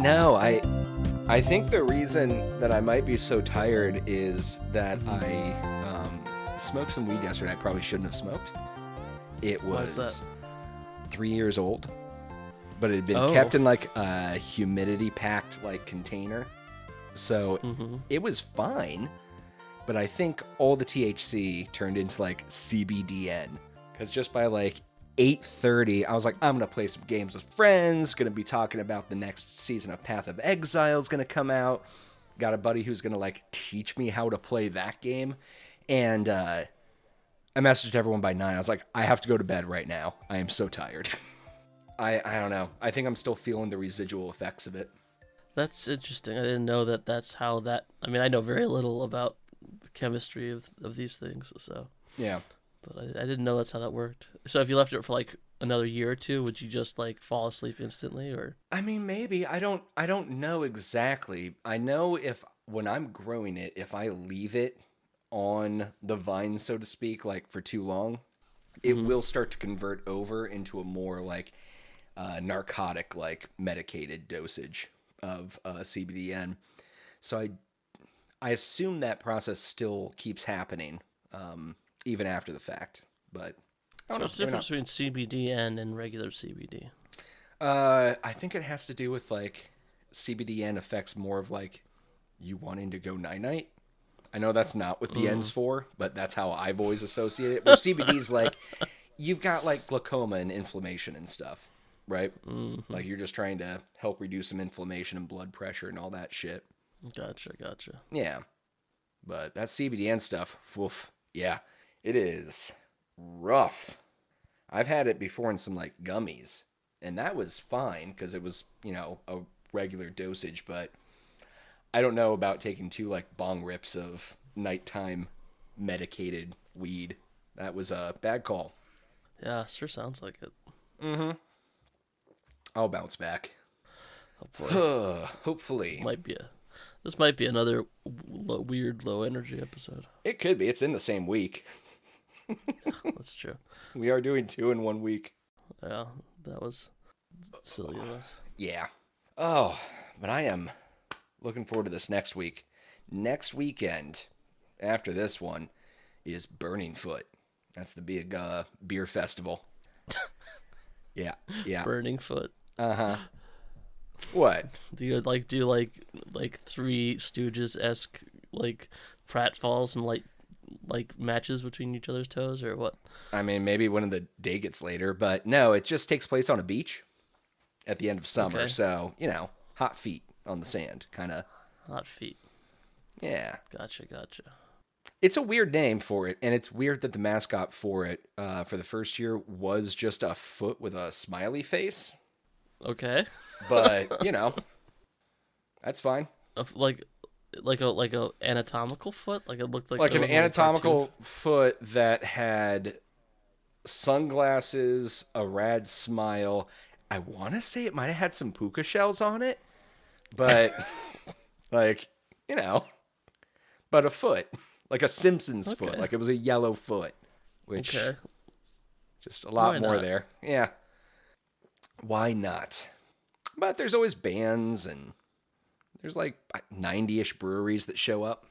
No, I think the reason that I might be so tired is that I smoked some weed yesterday I probably shouldn't have smoked. It was 3 years old, but it had been kept in like a humidity-packed like container. So it was fine, but I think all the THC turned into like CBDN. Because just by like 8:30, I was like, I'm going to play some games with friends, going to be talking about the next season of Path of Exile is going to come out. Got a buddy who's going to like teach me how to play that game. And I messaged everyone by 9. I was like, I have to go to bed right now. I am so tired. I don't know. I think I'm still feeling the residual effects of it. That's interesting. I didn't know that that's how that... I mean, I know very little about the chemistry of these things, so... Yeah. But I didn't know that's how that worked. So if you left it for like another year or two, would you just like fall asleep instantly, or? I mean, maybe. I don't know exactly. I know when I'm growing it, if I leave it on the vine, so to speak, like for too long, it will start to convert over into a more like narcotic, like medicated dosage of CBDN. So I assume that process still keeps happening. Even after the fact, but So what's the difference between CBDN and regular CBD? I think it has to do with like CBDN affects more of like you wanting to go night-night. I know that's not what the N's for, but that's how I've always associated it. Where CBD's like you've got like glaucoma and inflammation and stuff, right? Like you're just trying to help reduce some inflammation and blood pressure and all that shit. Gotcha. Yeah, but that CBDN stuff, woof, yeah. It is rough. I've had it before in some like gummies, and that was fine because it was, a regular dosage, but I don't know about taking 2 like bong rips of nighttime medicated weed. That was a bad call. Yeah, sure sounds like it. I'll bounce back. Hopefully. Hopefully. This might be another weird low energy episode. It could be. It's in the same week. That's true. We are doing 2 in 1 week. Yeah, that was silly of us. Yeah. Oh, but I am looking forward to this next week. Next weekend, after this one, is Burning Foot. That's the big beer festival. Yeah. Burning Foot. Uh-huh. What? Do you do Three Stooges-esque like pratfalls and like matches between each other's toes, or what? I mean, maybe when the day gets later, but no, it just takes place on a beach at the end of summer. Okay. So, hot feet on the sand, kind of. Hot feet. Yeah. Gotcha. It's a weird name for it, and it's weird that the mascot for it, for the first year, was just a foot with a smiley face. Okay. But, that's fine. Like a anatomical foot, like it looked like an anatomical foot that had sunglasses, a rad smile. I want to say it might have had some puka shells on it, but but a foot, like a Simpsons foot, like it was a yellow foot, which just a lot more there. Yeah, why not? But there's always bands and. There's like 90-ish breweries that show up.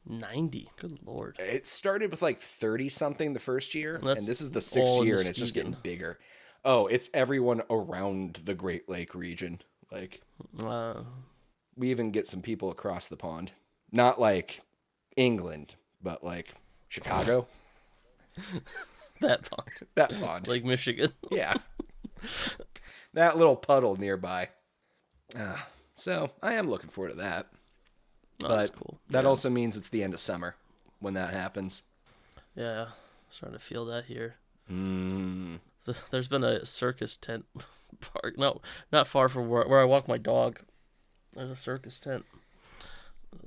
90? Good lord. It started with like 30-something the first year, and this is the 6th year, and it's just getting bigger. Oh, it's everyone around the Great Lake region. Like, we even get some people across the pond. Not like England, but like Chicago. That pond. That pond. Like Michigan. Yeah. That little puddle nearby. So I am looking forward to that. Oh, but that's cool. That also means it's the end of summer when that happens. Yeah, starting to feel that here. There's been a circus tent park. No, not far from where I walk my dog. There's a circus tent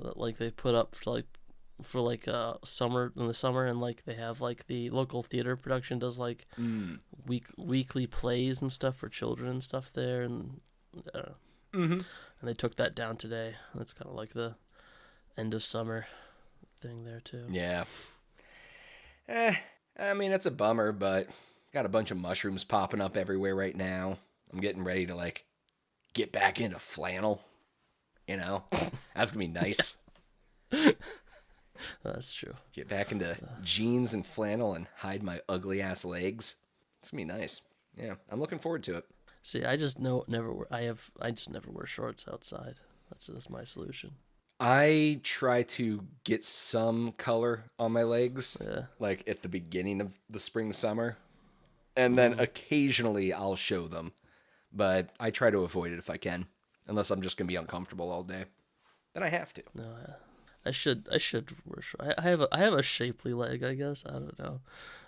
that like they put up for summer in the summer, and like they have like the local theater production does like weekly plays and stuff for children and stuff there, and and they took that down today. That's kind of like the end of summer thing there too. Yeah. I mean, it's a bummer, but got a bunch of mushrooms popping up everywhere right now. I'm getting ready to like get back into flannel. You know, that's gonna be nice. That's true. Get back into jeans and flannel and hide my ugly ass legs. It's gonna be nice. Yeah, I'm looking forward to it. See, I just never wear. I just never wear shorts outside. That's my solution. I try to get some color on my legs, like at the beginning of the spring, summer, and then occasionally I'll show them. But I try to avoid it if I can, unless I'm just gonna be uncomfortable all day. Then I have to. No, I should wear shorts. I have a shapely leg, I guess. I don't know.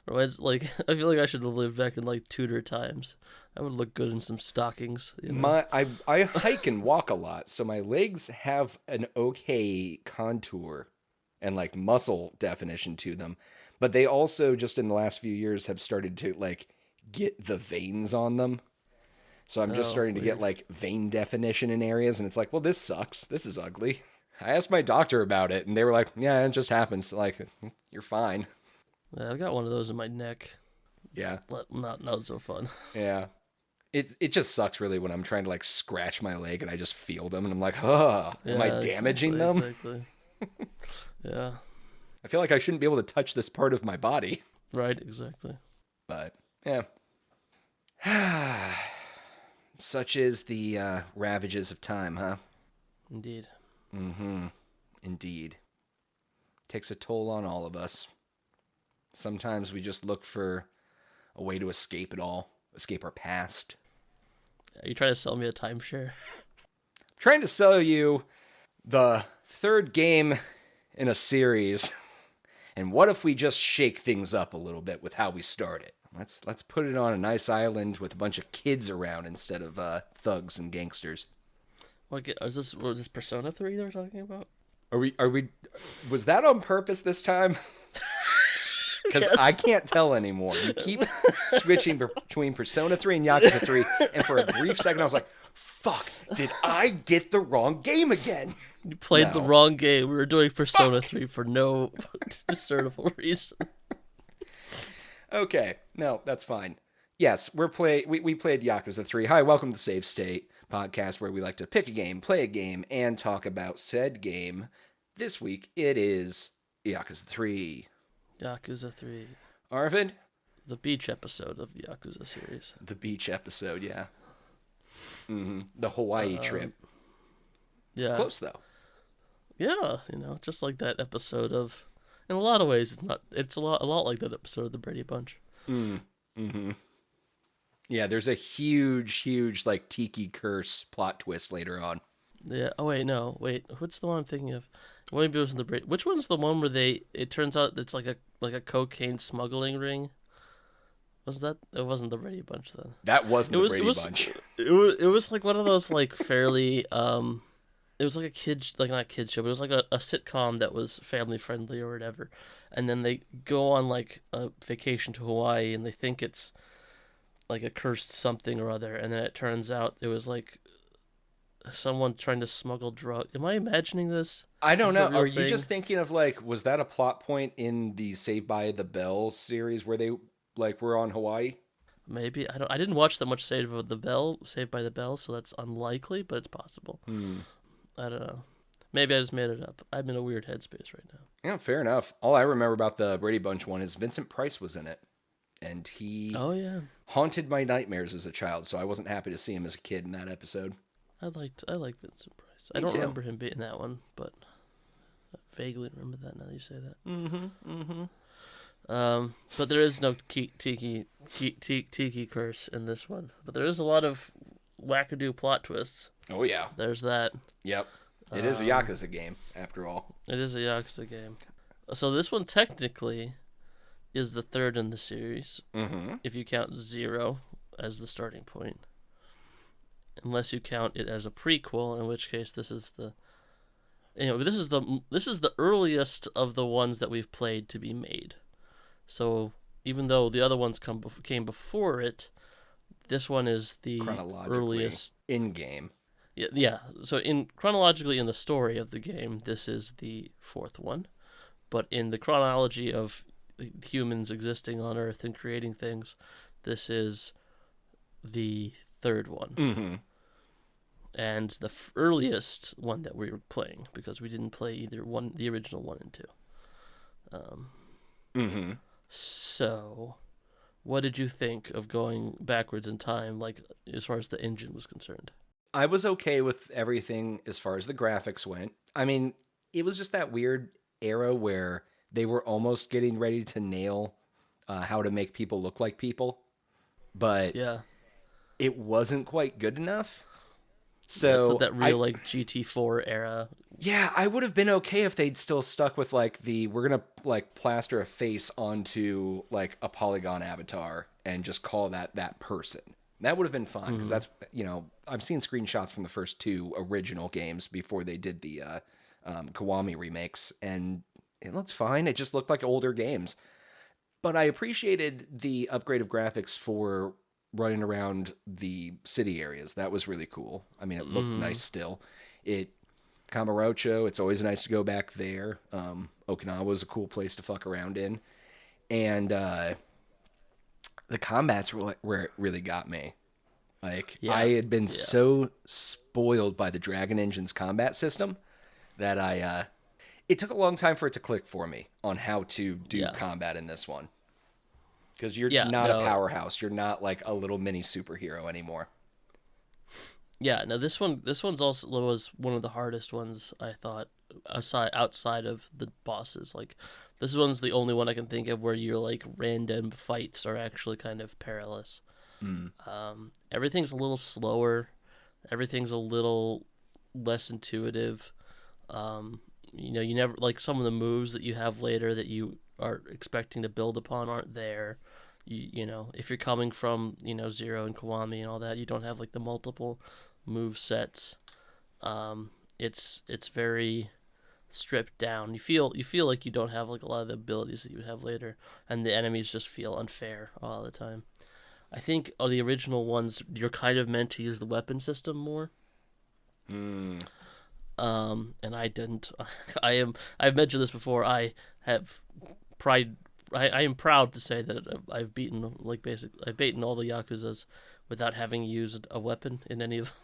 Otherwise, like I feel like I should have lived back in like Tudor times. I would look good in some stockings. You know? I hike and walk a lot, so my legs have an okay contour and like muscle definition to them. But they also just in the last few years have started to like get the veins on them. So I'm just starting to get like vein definition in areas, and it's like, well, this sucks. This is ugly. I asked my doctor about it, and they were like, yeah, it just happens. Like, you're fine. Yeah, I've got one of those in my neck. Yeah. Not so fun. Yeah. It just sucks really when I'm trying to like scratch my leg and I just feel them and I'm like, am I damaging them? Exactly. Yeah. I feel like I shouldn't be able to touch this part of my body. Right, exactly. But, yeah. Such is the ravages of time, huh? Indeed. Mm-hmm. Indeed. Takes a toll on all of us. Sometimes we just look for a way to escape it all. Escape our past. Are you trying to sell me a timeshare? I'm trying to sell you the third game in a series. And what if we just shake things up a little bit with how we start it? Let's put it on a nice island with a bunch of kids around instead of thugs and gangsters. Was this Persona 3 they were talking about? Are we was that on purpose this time? Because yes. I can't tell anymore. You keep switching between Persona 3 and Yakuza 3, and for a brief second I was like, fuck, did I get the wrong game again? You played the wrong game. We were doing Persona 3 for no discernible reason. Okay, no, that's fine. Yes, we played Yakuza 3. Hi, welcome to the Save State podcast, where we like to pick a game, play a game, and talk about said game. This week, it is Yakuza 3. Yakuza 3. Arvid? The beach episode of the Yakuza series. The beach episode, yeah. Mm-hmm. The Hawaii trip. Yeah. Close, though. Yeah, just like that episode of... In a lot of ways, it's a lot like that episode of the Brady Bunch. Mm-hmm. Yeah, there's a huge, like, tiki curse plot twist later on. Yeah. Oh, wait, no. Wait, what's the one I'm thinking of? Maybe it was in the Brady... Which one's the one where it turns out it's like a cocaine smuggling ring? Was that... It wasn't the Brady Bunch, then. That wasn't the Brady Bunch. It was like one of those, like, fairly... It was like a kid... Like, not a kid show, but it was like a sitcom that was family-friendly or whatever. And then they go on, like, a vacation to Hawaii, and they think it's... like a cursed something or other, and then it turns out it was like someone trying to smuggle drugs. Am I imagining this? I don't know. Are you just thinking of like, was that a plot point in the Saved by the Bell series where they like were on Hawaii? Maybe. I didn't watch that much Saved by the Bell, so that's unlikely, but it's possible. I don't know. Maybe I just made it up. I'm in a weird headspace right now. Yeah, fair enough. All I remember about the Brady Bunch one is Vincent Price was in it. And he haunted my nightmares as a child, so I wasn't happy to see him as a kid in that episode. I like Vincent Price. I don't remember him being in that one, but I vaguely remember that now that you say that. But there is no tiki curse in this one. But there is a lot of wackadoo plot twists. Oh, yeah. There's that. Yep. It is a Yakuza game, after all. It is a Yakuza game. So this one technically... is the third in the series, if you count 0 as the starting point. Unless you count it as a prequel, in which case this is the earliest of the ones that we've played to be made. So even though the other ones came before it, this one is the earliest in game. Yeah. So chronologically in the story of the game, this is the fourth one, but in the chronology of humans existing on Earth and creating things, this is the third one. and the earliest one that we were playing, because we didn't play either one, the original 1 and 2. So, what did you think of going backwards in time, like as far as the engine was concerned? I was okay with everything as far as the graphics went. I mean, it was just that weird era where they were almost getting ready to nail how to make people look like people, but Yeah. it wasn't quite good enough. Yeah, it's So not that real like GT4 era. yeah, I would have been okay if they'd still stuck with like we're gonna like plaster a face onto like a polygon avatar and just call that person. That would have been fine because that's, I've seen screenshots from the first 2 original games before they did the Kiwami remakes, and it looked fine. It just looked like older games. But I appreciated the upgrade of graphics for running around the city areas. That was really cool. I mean, it looked nice still. Kamurocho, it's always nice to go back there. Okinawa is a cool place to fuck around in. And the combats were where it really got me. Like, I had been so spoiled by the Dragon Engine's combat system that it took a long time for it to click for me on how to do combat in this one. Because you're not a powerhouse. You're not like a little mini superhero anymore. Yeah, no, this one's also was one of the hardest ones, I thought, outside of the bosses. Like, this one's the only one I can think of where your like random fights are actually kind of perilous. Everything's a little slower. Everything's a little less intuitive. You never, like, some of the moves that you have later that you are expecting to build upon aren't there. If you're coming from, Zero and Kiwami and all that, you don't have like the multiple move sets. It's very stripped down. You feel like you don't have like a lot of the abilities that you would have later, and the enemies just feel unfair all the time. I think the original ones, you're kind of meant to use the weapon system more. And I didn't. I've mentioned this before. I have pride. I am proud to say that I've beaten I've beaten all the Yakuzas without having used a weapon in any of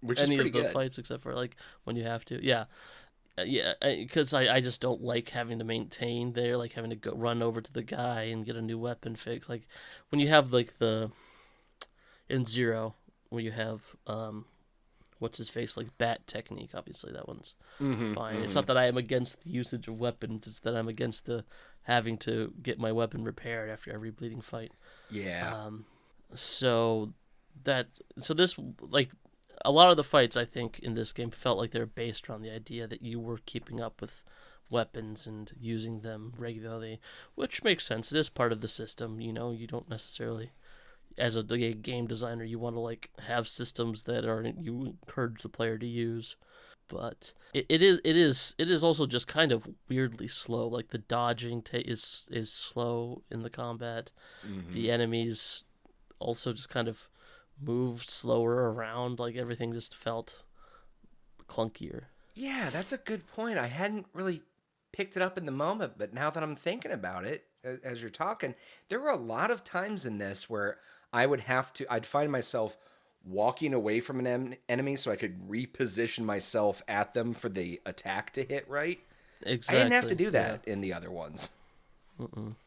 the fights, except for like when you have to. Yeah, because I just don't like having to maintain there, like having to go run over to the guy and get a new weapon fix. Like when you have like in Zero, where you have what's his face, like bat technique. Obviously, that one's fine. It's not that I am against the usage of weapons; it's that I'm against the having to get my weapon repaired after every bleeding fight. Yeah. So this, like, a lot of the fights I think in this game felt like they were based around the idea that you were keeping up with weapons and using them regularly, which makes sense. It is part of the system. You don't necessarily, as a game designer, you want to like have systems that you encourage the player to use, but it is also just kind of weirdly slow. Like the dodging is slow in the combat. The enemies also just kind of moved slower around. Like everything just felt clunkier. Yeah, that's a good point. I hadn't really picked it up in the moment, but now that I'm thinking about it, as you're talking, there were a lot of times in this where I'd find myself walking away from an enemy so I could reposition myself at them for the attack to hit right. Exactly. I didn't have to do that in the other ones.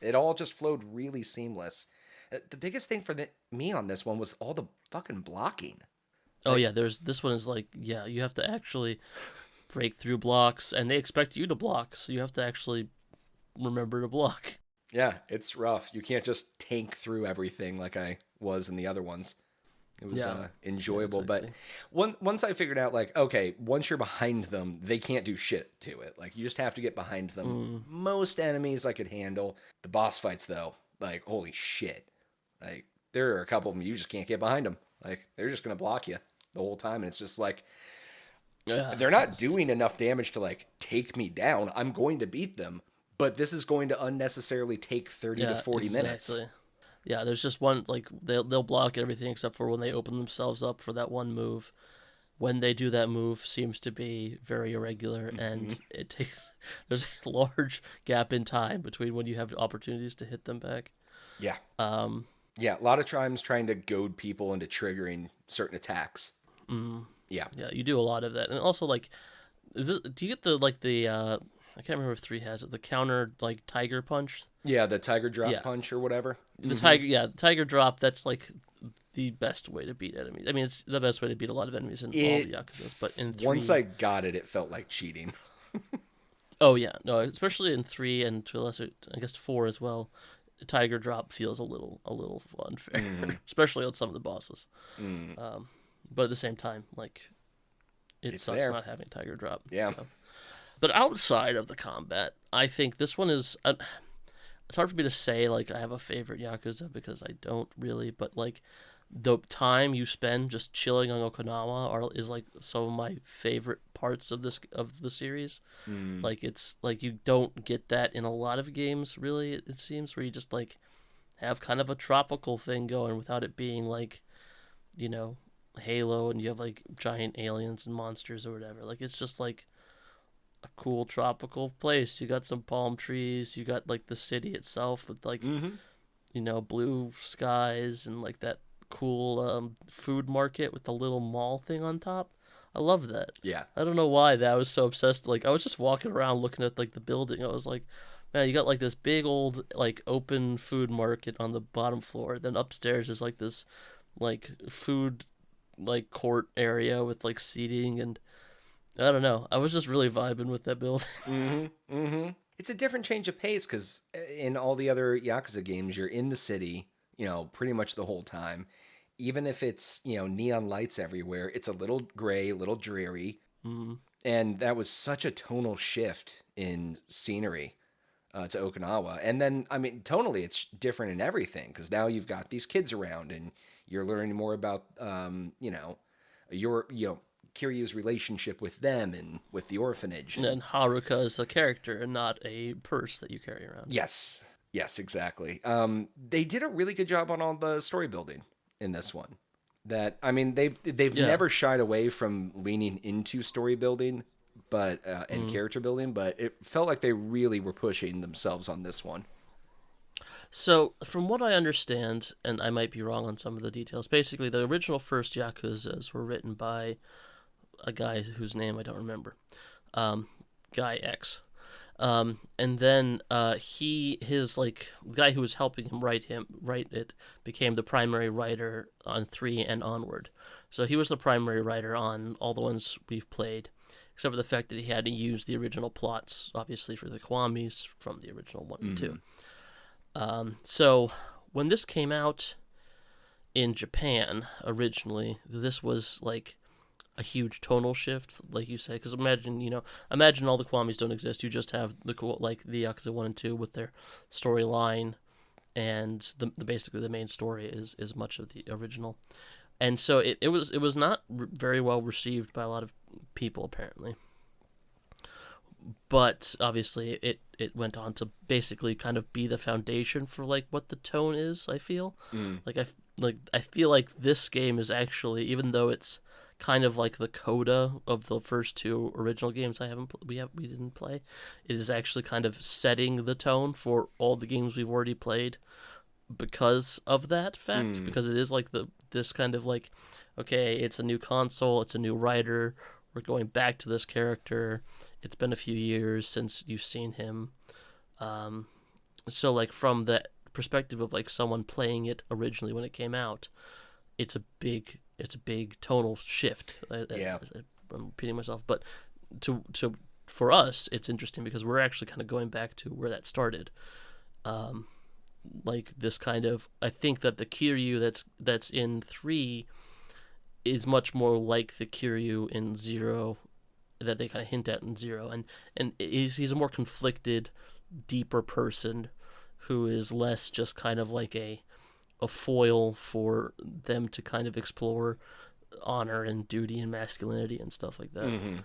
It all just flowed really seamless. The biggest thing for me on this one was all the fucking blocking. Oh yeah, this one is like, you have to actually break through blocks, and they expect you to block, so you have to actually remember to block. Yeah, it's rough. You can't just tank through everything like I was in the other ones. It was enjoyable, exactly. But once I figured out, like, okay, once you're behind them, they can't do shit to it. Like, you just have to get behind them. Most enemies I could handle. The boss fights, though, like, holy shit. Like, there are a couple of them you just can't get behind them. Like, they're just going to block you the whole time, and it's just like, they're not doing enough damage to, like, take me down. I'm going to beat them, but this is going to unnecessarily take 30 to 40 minutes. Yeah, there's just one, like, they'll block everything except for when they open themselves up for that one move. When they do that move seems to be very irregular, and there's a large gap in time between when you have opportunities to hit them back. Yeah. Yeah, a lot of times trying to goad people into triggering certain attacks. Yeah. Yeah, you do a lot of that. And also, like, do you get the I can't remember if 3 has it, the counter, like, tiger punch? Yeah, the tiger drop punch or whatever. The tiger drop, that's, like, the best way to beat enemies. I mean, it's the best way to beat a lot of enemies in all the Yakuza, but in 3... Once I got it, it felt like cheating. Oh, yeah. No, especially in 3 and to a lesser, I guess 4 as well, tiger drop feels a little unfair, especially on some of the bosses. But at the same time, like, it sucks there. Not having tiger drop. Yeah. So. But outside of the combat, I think this one is... it's hard for me to say, like, I have a favorite Yakuza, because I don't really, but, like, the time you spend just chilling on Okinawa is, like, some of my favorite parts of the series. Like, it's, like, you don't get that in a lot of games, really, it seems, where you just, like, have kind of a tropical thing going without it being, like, you know, Halo, and you have, like, giant aliens and monsters or whatever. Like, it's just, like, a cool tropical place. You got some palm trees. You got, like, the city itself with, like, you know, blue skies and, like, that cool food market with the little mall thing on top. I love that. Yeah. I don't know why that I was so obsessed. Like, I was just walking around looking at, like, the building. I was like, man, you got, like, this big old, like, open food market on the bottom floor. Then upstairs is, like, this, like, food, like, court area with, like, seating, and I don't know. I was just really vibing with that building. It's a different change of pace, because in all the other Yakuza games, you're in the city, you know, pretty much the whole time. Even if it's, you know, neon lights everywhere, it's a little gray, a little dreary. And that was such a tonal shift in scenery to Okinawa. And then, I mean, tonally, it's different in everything, because now you've got these kids around, and you're learning more about, you know, Kiryu's relationship with them and with the orphanage. And Haruka is a character and not a purse that you carry around. Yes, exactly. They did a really good job on all the story building in this one. That, I mean, they've never shied away from leaning into story building, but and character building, but it felt like they really were pushing themselves on this one. So, from what I understand, and I might be wrong on some of the details, basically the original first Yakuzas were written by a guy whose name I don't remember, Guy X, and then his like guy who was helping him write it became the primary writer on 3 and onward. So he was the primary writer on all the ones we've played, except for the fact that he had to use the original plots, obviously, for the Kwamis from the original 1 and 2. So when this came out in Japan originally, this was like a huge tonal shift, like you say, because imagine all the Kwamis don't exist. You just have the Yakuza 1 and 2 with their storyline, and basically the main story is much of the original. And so it was not very well received by a lot of people, apparently. But obviously it went on to basically kind of be the foundation for like what the tone is, I feel. I feel like this game is actually, even though it's kind of like the coda of the first 2 original games we didn't play, it is actually kind of setting the tone for all the games we've already played because of that fact. Because it is like this kind of like, okay, it's a new console, it's a new writer, we're going back to this character, it's been a few years since you've seen him. So like from the perspective of like someone playing it originally when it came out, it's a big tonal shift. I'm repeating myself, but for us, it's interesting because we're actually kind of going back to where that started. Like this kind of, I think that the Kiryu that's in 3 is much more like the Kiryu in 0 that they kind of hint at in 0, and he's a more conflicted, deeper person who is less just kind of like a foil for them to kind of explore honor and duty and masculinity and stuff like that.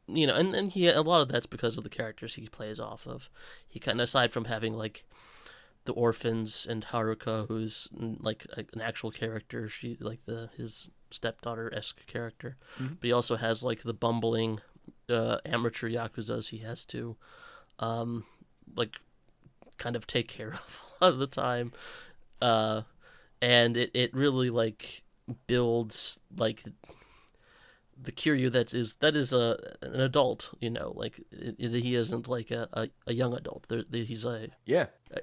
You know, and he, a lot of that's because of the characters he plays off of. He kind of, aside from having like the orphans and Haruka, who's like an actual character, she like his stepdaughter-esque character, but he also has like the bumbling amateur Yakuzas he has to like kind of take care of a lot of the time. And it really like builds like the Kiryu that is an adult, like he isn't like a young adult. He's a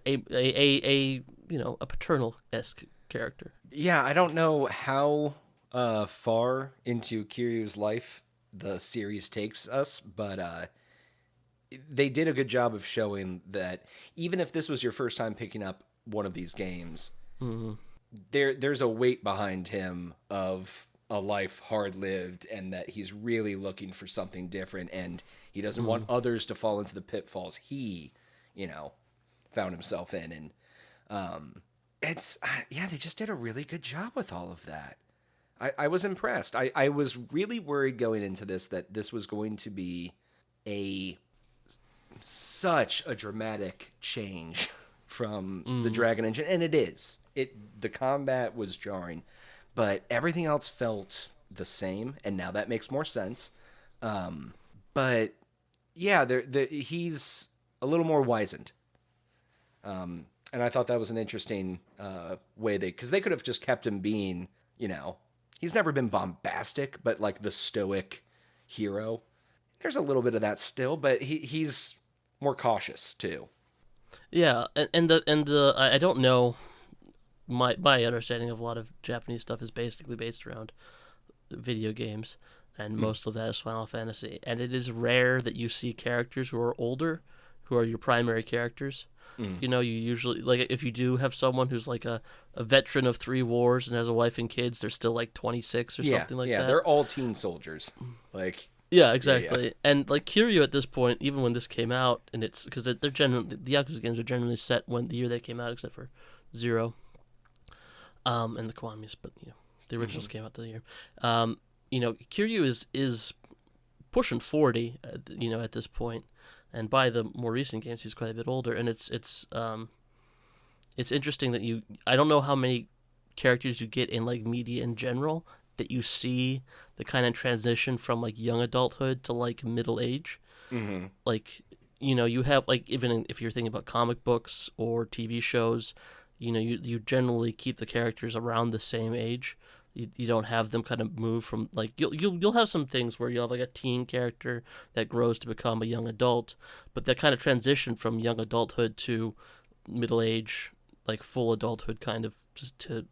a paternal-esque character. Yeah, I don't know how far into Kiryu's life the series takes us, but they did a good job of showing that even if this was your first time picking up one of these games, there's a weight behind him of a life hard lived, and that he's really looking for something different, and he doesn't want others to fall into the pitfalls he, found himself in. And they just did a really good job with all of that. I was impressed. I was really worried going into this that this was going to be such a dramatic change from the Dragon Engine, and it is. The combat was jarring, but everything else felt the same, and now that makes more sense. But yeah, he's a little more wizened. And I thought that was an interesting way because they could have just kept him being, he's never been bombastic, but like the stoic hero. There's a little bit of that still, but he's more cautious too. Yeah, and I don't know. My understanding of a lot of Japanese stuff is basically based around video games, and most of that is Final Fantasy. And it is rare that you see characters who are older, who are your primary characters. You usually, like, if you do have someone who's like a veteran of 3 wars and has a wife and kids, they're still like 26 or something like that. Yeah, they're all teen soldiers. Like, yeah, exactly. Yeah. And like Kiryu at this point, even when this came out, and it's because they're generally, the Yakuza games are generally set when the year they came out, except for 0. And the Kiwamis, but the originals came out the year. Kiryu is pushing 40, at this point, and by the more recent games, he's quite a bit older. And it's interesting that I don't know how many characters you get in like media in general that you see the kind of transition from like young adulthood to like middle age. Like you have like even if you're thinking about comic books or TV shows. You generally keep the characters around the same age. You don't have them kind of move from like you'll have some things where you'll have like a teen character that grows to become a young adult, but that kind of transition from young adulthood to middle age, like full adulthood, kind of just to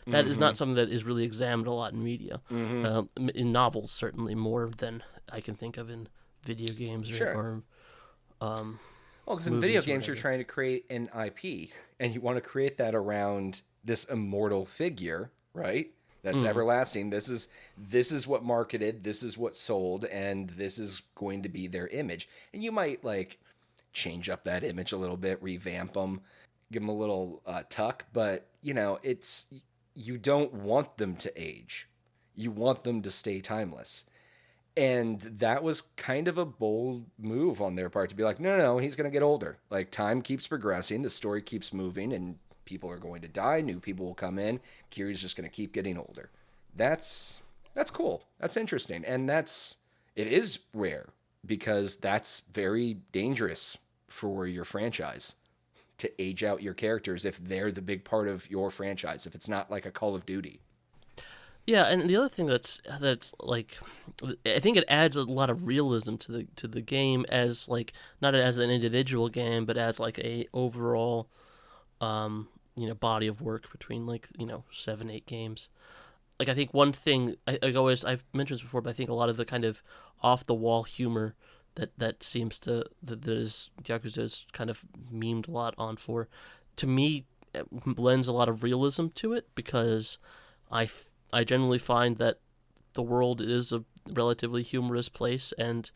that is not something that is really examined a lot in media. In novels, certainly more than I can think of in video games or well, because in video games, you're trying to create an IP, and you want to create that around this immortal figure, right? That's everlasting. This is what marketed, this is what sold, and this is going to be their image. And you might, like, change up that image a little bit, revamp them, give them a little tuck, but, you don't want them to age. You want them to stay timeless. And that was kind of a bold move on their part to be like, no, he's going to get older. Like, time keeps progressing, the story keeps moving, and people are going to die, new people will come in. Kiryu's just going to keep getting older. That's cool. That's interesting. And it is rare because that's very dangerous for your franchise to age out your characters if they're the big part of your franchise, if it's not like a Call of Duty. Yeah, and the other thing that's like, I think it adds a lot of realism to the game as like not as an individual game, but as like a overall, body of work between like 7-8 games. Like I think one thing I've mentioned this before, but I think a lot of the kind of off the wall humor that seems that is Yakuza's kind of memed a lot on for, to me, lends a lot of realism to it because I generally find that the world is a relatively humorous place, and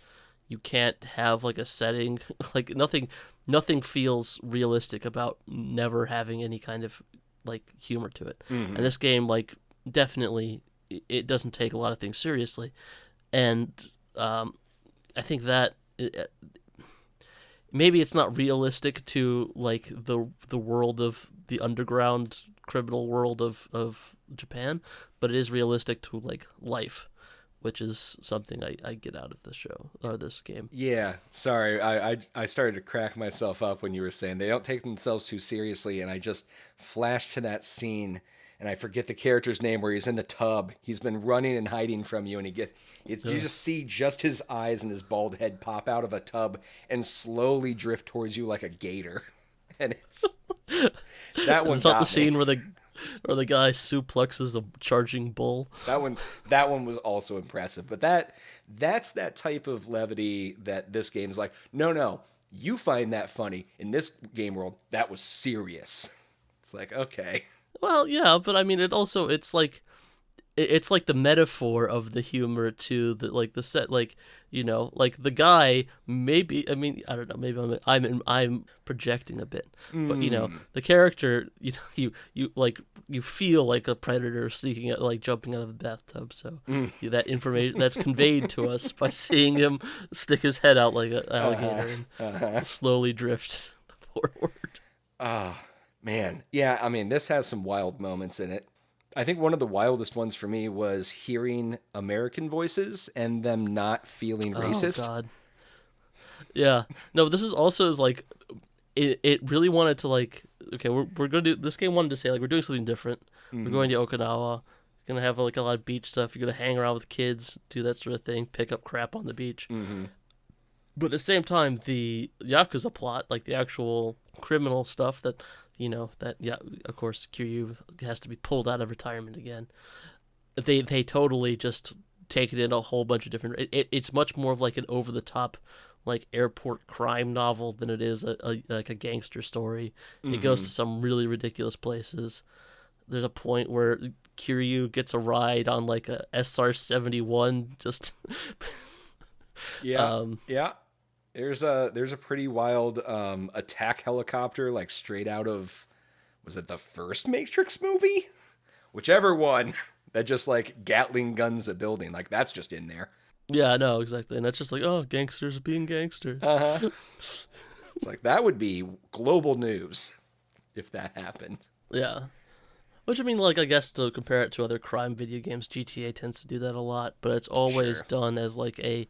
you can't have like a setting like nothing feels realistic about never having any kind of like humor to it. And this game, like, definitely it doesn't take a lot of things seriously, and I think that maybe it's not realistic to like the world of the underground criminal world of Japan, but it is realistic to like life, which is something I get out of the show or this game. Yeah, sorry. I started to crack myself up when you were saying they don't take themselves too seriously, and I just flashed to that scene, and I forget the character's name where he's in the tub. He's been running and hiding from you, and you just see just his eyes and his bald head pop out of a tub and slowly drift towards you like a gator. And it's that one. It's not the scene where the guy suplexes a charging bull. That one was also impressive. But that's that type of levity that this game is like, no, you find that funny. In this game world, that was serious. It's like, okay. Well, yeah, but I mean, it's like the metaphor of the humor to the set, like, you know, like the guy, maybe, I mean, I don't know, maybe I'm projecting a bit, but you know, the character, you know, you feel like a predator sneaking out, like jumping out of a bathtub. So that information that's conveyed to us by seeing him stick his head out like an alligator and slowly drift forward. Man. Yeah, I mean, this has some wild moments in it. I think one of the wildest ones for me was hearing American voices and them not feeling racist. Oh, God. Yeah. No, this is also like, it really wanted to, like, okay, we're going to do, this game wanted to say, like, we're doing something different. Mm-hmm. We're going to Okinawa. Going to have, like, a lot of beach stuff. You're going to hang around with kids, do that sort of thing, pick up crap on the beach. Mm-hmm. But at the same time, the Yakuza plot, like the actual criminal stuff that, you know, that, yeah, of course, Kiryu has to be pulled out of retirement again. They totally just take it in a whole bunch of different... It's much more of like an over-the-top, like, airport crime novel than it is like a gangster story. Mm-hmm. It goes to some really ridiculous places. There's a point where Kiryu gets a ride on, like, a SR-71, just... Yeah, yeah. There's a pretty wild attack helicopter, like straight out of, was it the first Matrix movie? Whichever one, that just like Gatling guns a building, like that's just in there. Yeah, no, exactly, and that's just like, oh, gangsters being gangsters. It's like that would be global news if that happened. Yeah, which I mean, like I guess to compare it to other crime video games, GTA tends to do that a lot, but it's always done as like a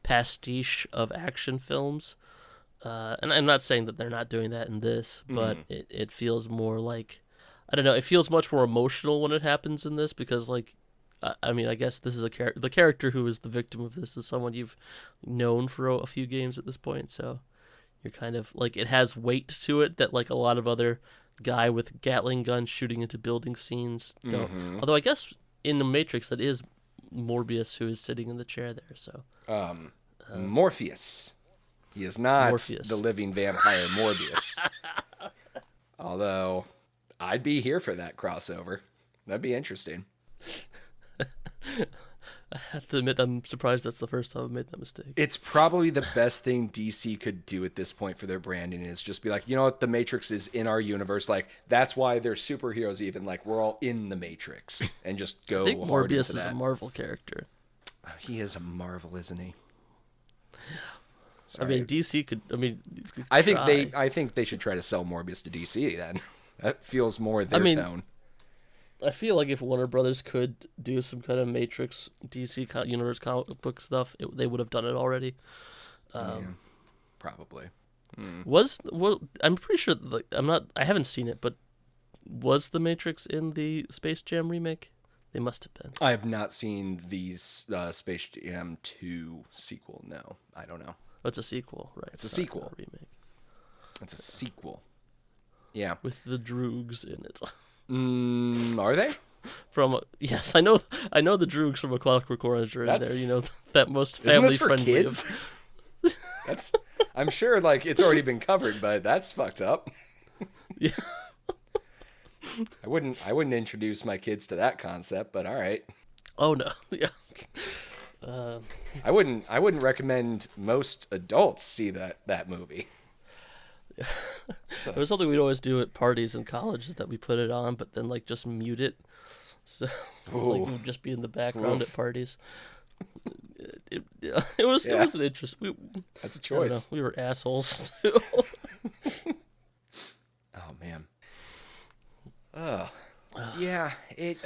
pastiche of action films, and I'm not saying that they're not doing that in this, but it feels more like, I don't know, it feels much more emotional when it happens in this, because like, I mean, I guess this is the character who is the victim of this is someone you've known for a few games at this point, so you're kind of like, it has weight to it that like a lot of other guy with Gatling guns shooting into building scenes don't. Although I guess in the Matrix that is Morbius who is sitting in the chair there, so Morpheus. He is not the living vampire Morbius. Although I'd be here for that crossover. That'd be interesting. I have to admit, I'm surprised that's the first time I've made that mistake. It's probably the best thing DC could do at this point for their branding, is just be like, you know what, the Matrix is in our universe. Like, that's why they're superheroes even. Like, we're all in the Matrix. And just go hard into that. Morbius is a Marvel character. He is a Marvel, isn't he? Sorry. I mean, DC could... I think they should try to sell Morbius to DC then. That feels more their tone. I feel like if Warner Brothers could do some kind of Matrix DC universe comic book stuff, they would have done it already. Probably. I'm pretty sure. I haven't seen it, but was the Matrix in the Space Jam remake? They must have been. I have not seen the Space Jam 2 sequel. No, I don't know. Oh, it's a sequel, right? It's a sequel. Remake. It's a sequel. Yeah, with the Droogs in it. Are they? Yes, I know the Droogs from A Clockwork Orange are in there. You know, that most family friendly. Kids? That's. I'm sure, like, it's already been covered, but that's fucked up. Yeah. I wouldn't introduce my kids to that concept, but all right. Oh no, yeah. I wouldn't recommend most adults see that movie. It was something we'd always do at parties in college, is that we put it on, but then like just mute it, so like it would just be in the background at parties. It was an interest. That's a choice. We were assholes too. Oh man. Yeah. It.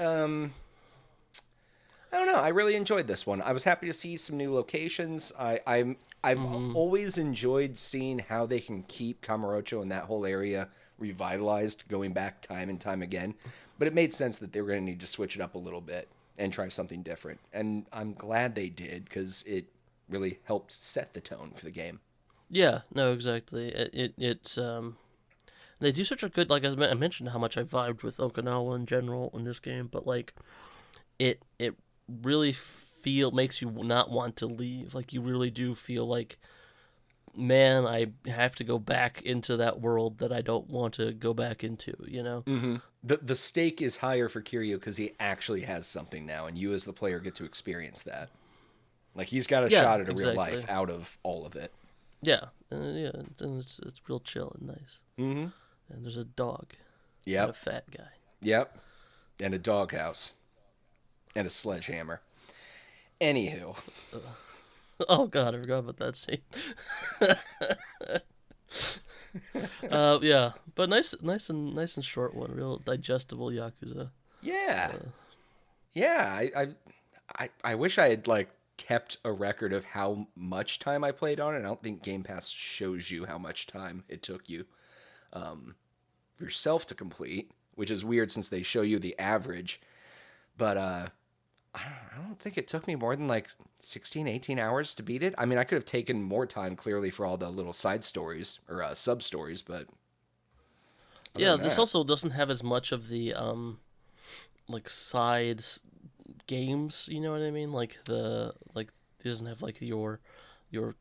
I don't know. I really enjoyed this one. I was happy to see some new locations. I've always enjoyed seeing how they can keep Kamurocho and that whole area revitalized, going back time and time again. But it made sense that they were going to need to switch it up a little bit and try something different. And I'm glad they did, because it really helped set the tone for the game. Yeah, no, exactly. They do such a good, like I mentioned how much I vibed with Okinawa in general in this game, but like it really makes you not want to leave. Like, you really do feel like, man, I have to go back into that world that I don't want to go back into, you know? Mm-hmm. The stake is higher for Kiryu because he actually has something now, and you as the player get to experience that. Like, he's got a shot at a real life out of all of it. Yeah, and it's real chill and nice. Mm-hmm. And there's a dog. Yep. And a fat guy. Yep. And a doghouse. And a sledgehammer. Anywho. Oh God, I forgot about that scene. Yeah, but nice and short one. Real digestible Yakuza. Yeah. Yeah. I wish I had like kept a record of how much time I played on it. I don't think Game Pass shows you how much time it took you yourself to complete, which is weird since they show you the average. But I don't think it took me more than like 16, 18 hours to beat it. I mean, I could have taken more time clearly for all the little side stories or sub stories, but yeah, this also doesn't have as much of the like side games, you know what I mean? Like it doesn't have like your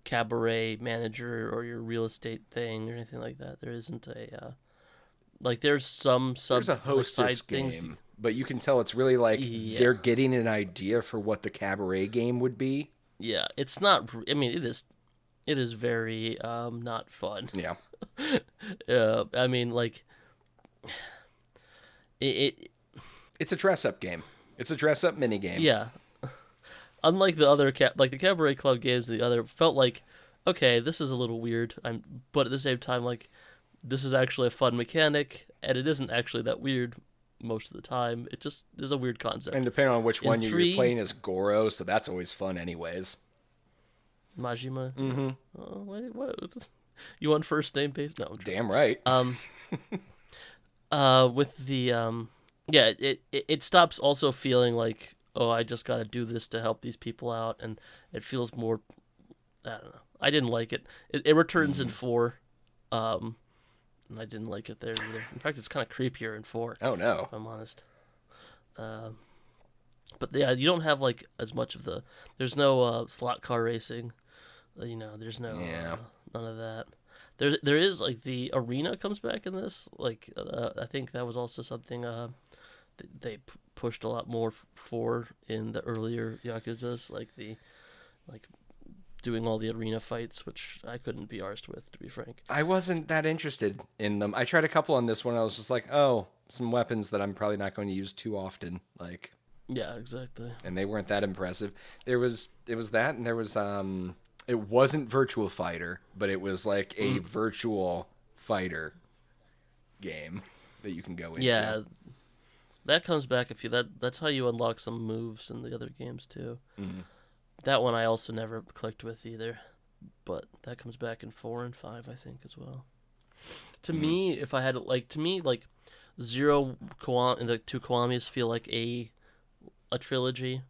cabaret manager or your real estate thing or anything like that. There isn't a like there's some there's a hostess side game, things. but you can tell it's really like they're getting an idea for what the cabaret game would be. Yeah, it's not. I mean, it is very not fun. Yeah. I mean, like it's a dress up game. It's a dress up mini game. Yeah. Unlike the other like the Cabaret Club games, the other felt like, okay, this is a little weird. But at the same time, like, this is actually a fun mechanic, and it isn't actually that weird most of the time. It just is a weird concept. And depending on which one you're playing as Goro, so that's always fun anyways. Majima? Mm-hmm. Oh, wait, what? You on first name base? No. Damn right. With the, yeah, it stops also feeling like, oh, I just gotta do this to help these people out, and it feels more, I don't know. I didn't like it. It returns in 4, and I didn't like it there either. In fact, it's kind of creepier in 4. Oh, no. If I'm honest. But yeah, you don't have like as much of the, there's no slot car racing, you know, there's no, none of that. There is like the arena comes back in this, like I think that was also something they pushed a lot more for in the earlier Yakuzas, like doing all the arena fights, which I couldn't be arsed with, to be frank. I wasn't that interested in them. I tried a couple on this one. I was just like, oh, some weapons that I'm probably not going to use too often. Like, yeah, exactly. And they weren't that impressive. It was that, and there was it wasn't Virtual Fighter, but it was like a virtual fighter game that you can go into. Yeah, that comes back if you that's how you unlock some moves in the other games too. Mm-hmm. That one I also never clicked with either, but that comes back in 4 and 5, I think, as well. To me, if I had like Zero and the 2 Kiwamis feel like a trilogy,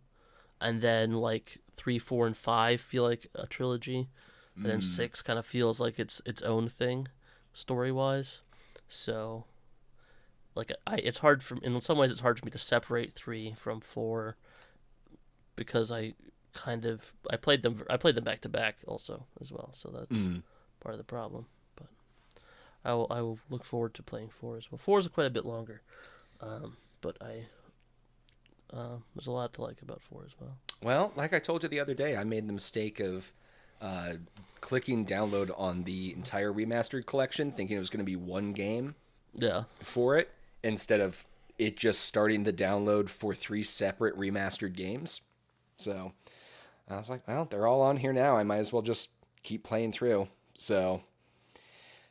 and then like 3, 4, and 5 feel like a trilogy, and then 6 kind of feels like it's own thing, story wise. So, like it's hard in some ways it's hard for me to separate 3 from 4, because I played them back to back also as well, so that's part of the problem. But I will look forward to playing 4 as well. 4 is quite a bit longer, but there's a lot to like about 4 as well. Well, like I told you the other day, I made the mistake of clicking download on the entire remastered collection, thinking it was going to be one game. Yeah. For it, instead of it just starting the download for 3 separate remastered games. So I was like, well, they're all on here now. I might as well just keep playing through. So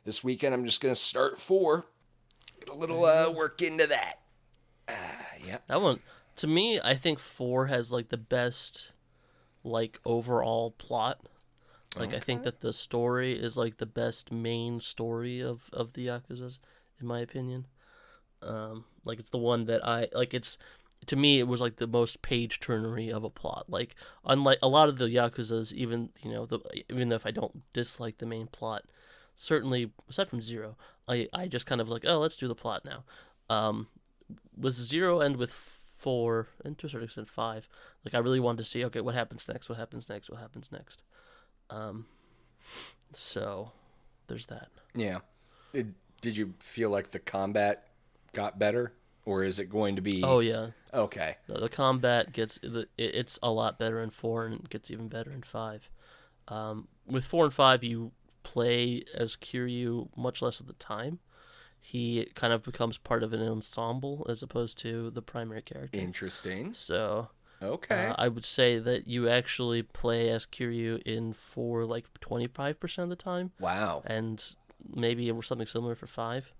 this weekend, I'm just going to start 4. Get a little work into that. Yeah. To me, I think 4 has like the best like overall plot. Like, I think that the story is like the best main story of the Yakuzas, in my opinion. Like, it's the one that I like. It's, to me, it was like the most page turnery of a plot. Like, unlike a lot of the Yakuzas, even even though if I don't dislike the main plot, certainly aside from Zero, I just kind of like, oh, let's do the plot now. With Zero and with 4, and to a certain extent 5, like, I really wanted to see, okay, what happens next? What happens next? What happens next? So there's that. Yeah. Did you feel like the combat got better, or is it going to be? Oh yeah. Okay. No, the combat it's a lot better in 4, and it gets even better in 5. With 4 and 5, you play as Kiryu much less of the time. He kind of becomes part of an ensemble as opposed to the primary character. Interesting. So, okay. I would say that you actually play as Kiryu in 4 like 25% of the time. Wow. And maybe something similar for 5.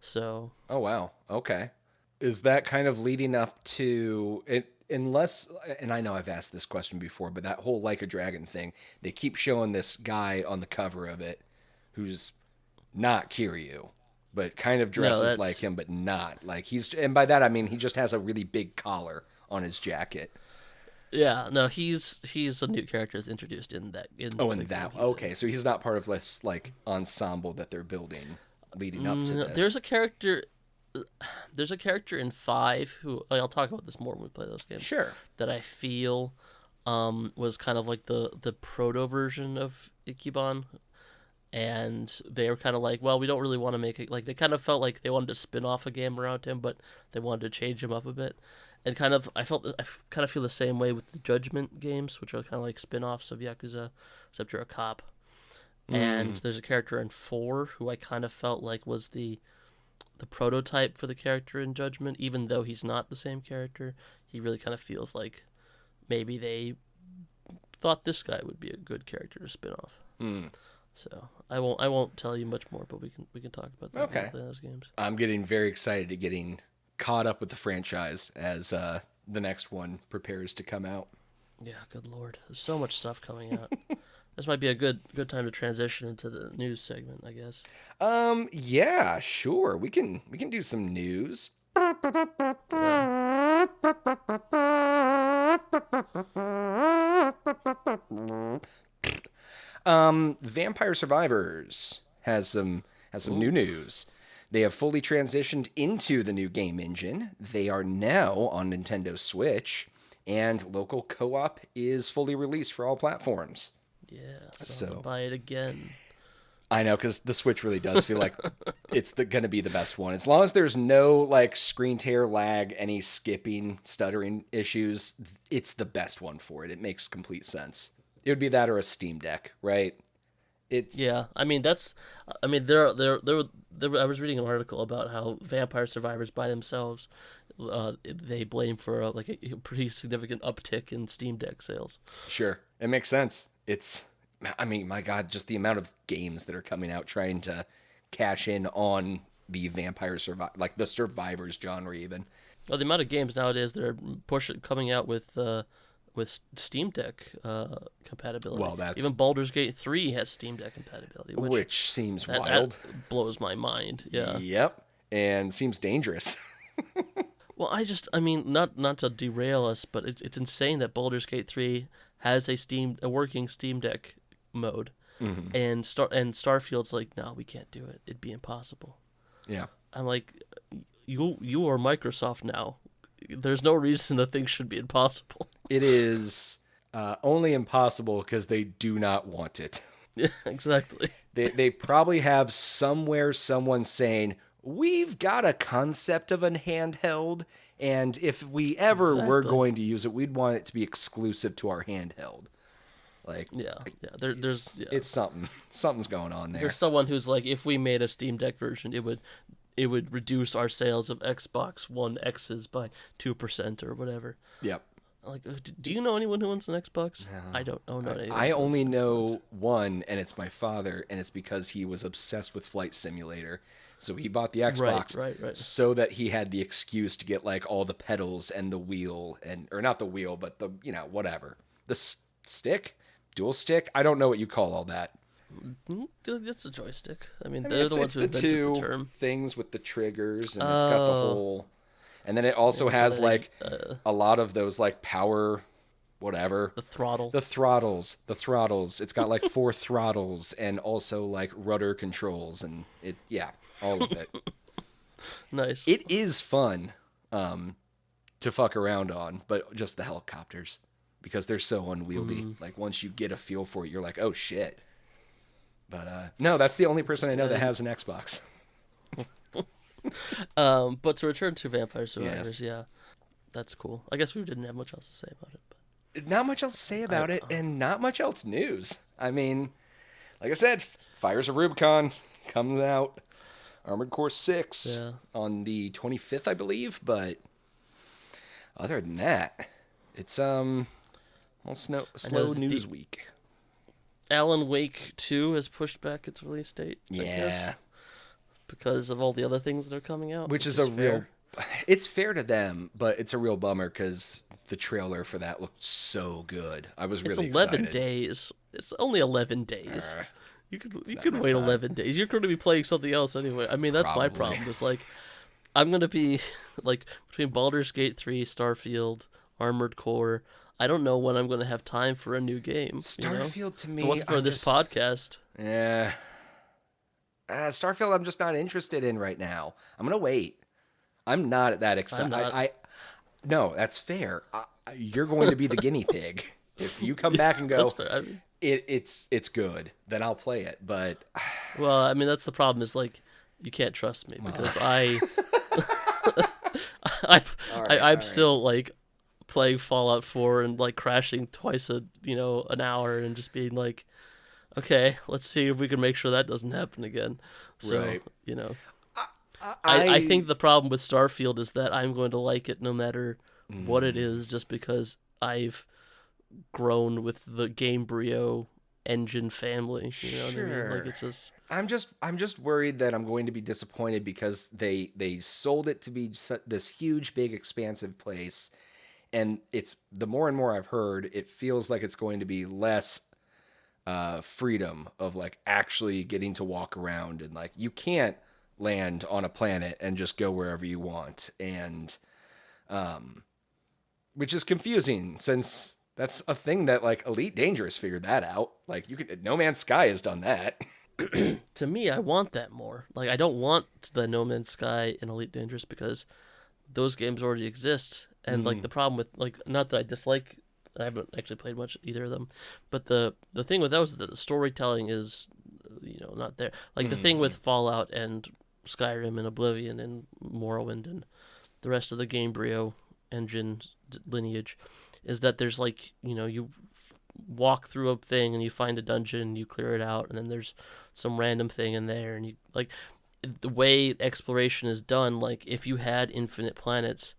So. Oh wow. Okay. Is that kind of leading up to it? Unless, and I know I've asked this question before, but that whole Like a Dragon thing, they keep showing this guy on the cover of it who's not Kiryu, but kind of dresses like him, but not. Like, and by that I mean he just has a really big collar on his jacket. Yeah, no, he's a new character that's introduced in that. Okay, so he's not part of this like ensemble that they're building leading up to this. There's a character in 5 who, I'll talk about this more when we play those games. Sure. That I feel was kind of like the proto version of Ichiban. And they were kind of like, well, we don't really want to make it. Like, they kind of felt like they wanted to spin off a game around him, but they wanted to change him up a bit. And I kind of feel the same way with the Judgment games, which are kind of like spin-offs of Yakuza, except you're a cop. And there's a character in 4 who I kind of felt like was the prototype for the character in Judgment, even though he's not the same character. He really kind of feels like maybe they thought this guy would be a good character to spin off. So I won't tell you much more, but we can talk about that. Okay. When we play those games. I'm getting very excited to getting caught up with the franchise as the next one prepares to come out. Yeah, good lord, there's so much stuff coming out. This might be a good time to transition into the news segment, I guess. Yeah, sure. We can do some news. Yeah. Vampire Survivors has some new news. They have fully transitioned into the new game engine. They are now on Nintendo Switch, and local co-op is fully released for all platforms. Yeah, so buy it again. I know, because the Switch really does feel like it's going to be the best one. As long as there's no like screen tear, lag, any skipping, stuttering issues, it's the best one for it. It makes complete sense. It would be that or a Steam Deck, right? Yeah. I mean, there. I was reading an article about how Vampire Survivors by themselves, they blame for a pretty significant uptick in Steam Deck sales. Sure, it makes sense. I mean, my God, just the amount of games that are coming out trying to cash in on the Vampire like the Survivors genre, even. Well, the amount of games nowadays that are coming out with Steam Deck compatibility. Well, even Baldur's Gate 3 has Steam Deck compatibility, which seems wild. That blows my mind. Yeah. Yep, and seems dangerous. Well, I mean, not to derail us, but it's insane that Baldur's Gate 3 has a working Steam Deck mode, and Starfield's like, no, we can't do it. It'd be impossible. Yeah. I'm like, you are Microsoft now. There's no reason the thing should be impossible. It is only impossible because they do not want it. Yeah, exactly. They probably have somewhere someone saying, we've got a concept of a handheld, and if we ever were going to use it, we'd want it to be exclusive to our handheld. Like, it's something. Something's going on there. There's someone who's like, if we made a Steam Deck version, it would reduce our sales of Xbox One X's by 2% or whatever. Yep. Like, do you know anyone who owns an Xbox? No. I don't know anyone. I only know one, and it's my father, and it's because he was obsessed with Flight Simulator. So he bought the Xbox right. so that he had the excuse to get like all the pedals and the wheel or not the wheel, but the, whatever. The stick, dual stick. I don't know what you call all that. It's a joystick. I mean they're the ones who invented the term. Things with the triggers, and it's got the whole, and then it also has like a lot of those like power, whatever. The throttle. The throttles. It's got like 4 throttles and also like rudder controls and all of it. Nice. It is fun to fuck around on, but just the helicopters, because they're so unwieldy. Like once you get a feel for it, you're like, oh shit. But no, that's the only person I know that has an Xbox. But to return to Vampire Survivors, that's cool. I guess we didn't have much else to say about it. But not much else to say about it, and not much else news. I mean, like I said, Fires of Rubicon comes out, Armored Core 6 on the 25th, I believe. But other than that, it's slow news week. Alan Wake 2 has pushed back its release date. I guess, because of all the other things that are coming out. Which is fair. It's fair to them, but it's a real bummer because the trailer for that looked so good. I was really excited. It's 11 days. It's only 11 days. You could wait 11 days. You're going to be playing something else anyway. I mean, that's my problem. It's like, I'm going to be, like, between Baldur's Gate 3, Starfield, Armored Core, I don't know when I'm going to have time for a new game. Starfield, to me... It wasn't for this podcast. Yeah. Starfield, I'm just not interested in right now. I'm going to wait. I'm not that excited. No, that's fair. You're going to be the guinea pig. If you come back and go, it's good, then I'll play it. But well, I mean, that's the problem. Is like you can't trust me because I'm still like playing Fallout 4 and like crashing twice an hour and just being like, okay, let's see if we can make sure that doesn't happen again. So I think the problem with Starfield is that I'm going to like it no matter what it is, just because I've grown with the Gamebryo engine family. You know what I mean? Like it's just. I'm just worried that I'm going to be disappointed because they sold it to be this huge, big, expansive place, and it's the more and more I've heard, it feels like it's going to be less freedom of like actually getting to walk around, and like you can't land on a planet and just go wherever you want, and which is confusing since that's a thing that like Elite Dangerous figured that out. Like No Man's Sky has done that. To me, I want that more. Like I don't want the No Man's Sky in Elite Dangerous because those games already exist, and like the problem with like, not that I dislike, I haven't actually played much either of them, but the thing with those is that the storytelling is not there. Like the thing with Fallout and Skyrim and Oblivion and Morrowind and the rest of the Gamebryo engine lineage is that there's like, you walk through a thing and you find a dungeon and you clear it out, and then there's some random thing in there, and you like the way exploration is done. Like if you had infinite planets,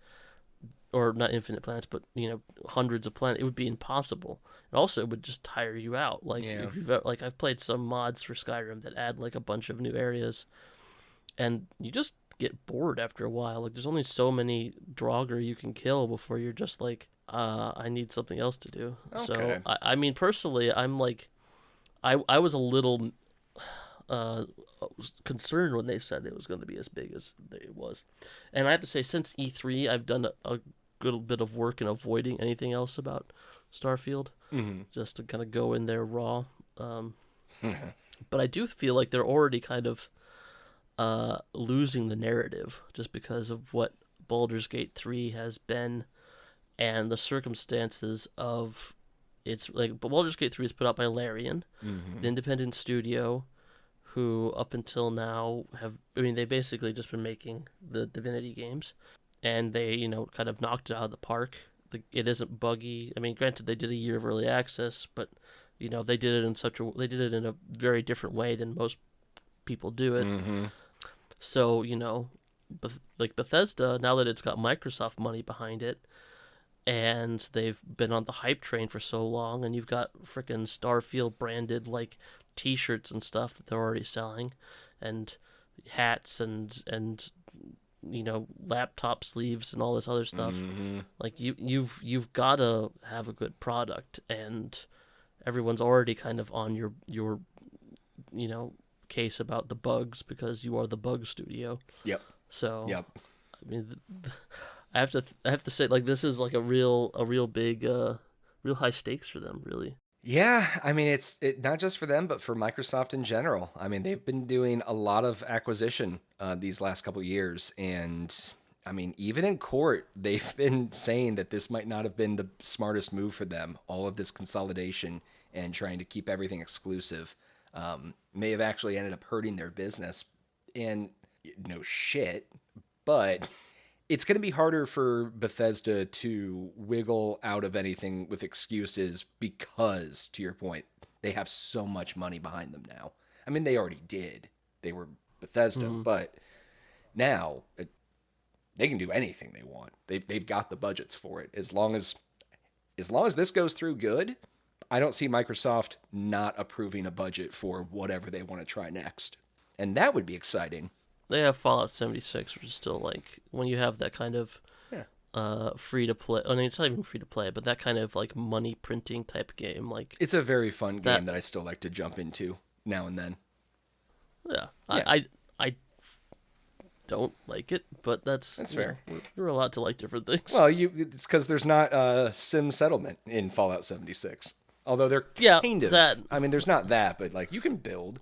or not infinite planets, but hundreds of planets, it would be impossible. And also it would just tire you out. Like if you've like I've played some mods for Skyrim that add like a bunch of new areas, and you just get bored after a while. Like there's only so many Draugr you can kill before you're just like, I need something else to do. Okay. So I mean, personally, I'm like, I was a little concerned when they said it was going to be as big as it was, and I have to say, since E3, I've done a good bit of work in avoiding anything else about Starfield, just to kind of go in there raw. But I do feel like they're already kind of losing the narrative just because of what Baldur's Gate 3 has been and the circumstances of its like. Baldur's Gate 3 is put out by Larian, the independent studio, who up until now they've basically just been making the Divinity games, and they kind of knocked it out of the park. It isn't buggy. I mean, granted, they did a year of early access, but they did it in a very different way than most people do it. So, like Bethesda, now that it's got Microsoft money behind it, and they've been on the hype train for so long, and you've got freaking Starfield branded like T-shirts and stuff that they're already selling, and hats and laptop sleeves and all this other stuff. Mm-hmm. Like you've got to have a good product, and everyone's already kind of on your case about the bugs because you are the bug studio. Yep. So yep. I mean, I have to say, like, this is like a real big real high stakes for them, really. Yeah, I mean, it's not just for them, but for Microsoft in general. I mean, they've been doing a lot of acquisition these last couple of years, and I mean, even in court, they've been saying that this might not have been the smartest move for them. All of this consolidation and trying to keep everything exclusive may have actually ended up hurting their business. And no shit, but it's going to be harder for Bethesda to wiggle out of anything with excuses because, to your point, they have so much money behind them now. I mean, they already did. They were Bethesda, but now they can do anything they want. They've got the budgets for it. As long as this goes through good, I don't see Microsoft not approving a budget for whatever they want to try next. And that would be exciting. They have Fallout 76, which is still like when you have that kind of free to play. I mean, it's not even free to play, but that kind of like money printing type game. Like it's a very fun game that I still like to jump into now and then. Yeah. I don't like it, but that's fair. You're allowed to like different things. Well, it's because there's not sim settlement in Fallout 76. Although they're kind of that. I mean, there's not that, but like you can build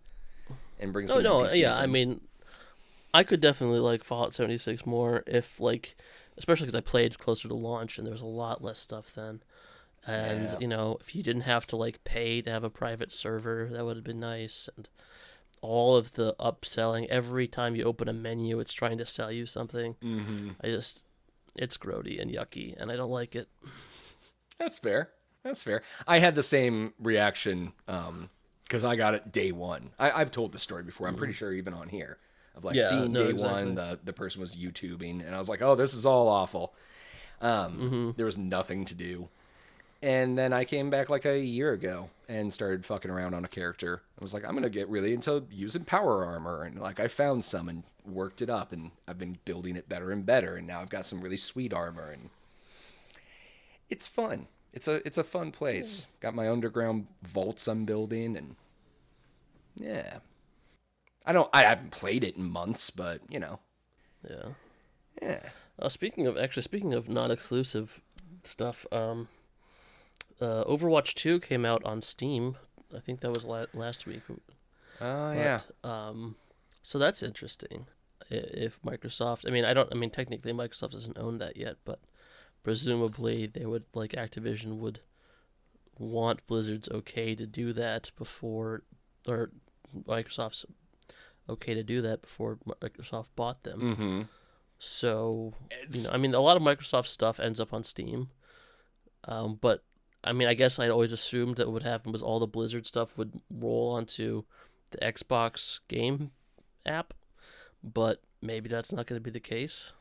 and bring some NPCs in. I mean, I could definitely like Fallout 76 more if like, especially because I played closer to launch and there was a lot less stuff then. And if you didn't have to like pay to have a private server, that would have been nice. And all of the upselling, every time you open a menu, it's trying to sell you something. Mm-hmm. It's grody and yucky, and I don't like it. That's fair. I had the same reaction because I got it day one. I've told the story before. I'm pretty sure even on here of like day one, the person was YouTubing, and I was like, oh, this is all awful. There was nothing to do. And then I came back like a year ago and started fucking around on a character. I was like, I'm going to get really into using power armor. And like I found some and worked it up, and I've been building it better and better. And now I've got some really sweet armor, and it's fun. It's a fun place. Got my underground vaults I'm building, and yeah. I haven't played it in months, but Yeah. Yeah. Speaking of non-exclusive stuff, Overwatch 2 came out on Steam. I think that was last week. Oh, yeah. So that's interesting. If Microsoft, technically Microsoft doesn't own that yet, but presumably they would, like Activision would want Blizzard's okay to do that before, or Microsoft's okay to do that before Microsoft bought them. Mm-hmm. So, a lot of Microsoft stuff ends up on Steam, but I guess I'd always assumed that what would happen was all the Blizzard stuff would roll onto the Xbox game app, but maybe that's not going to be the case.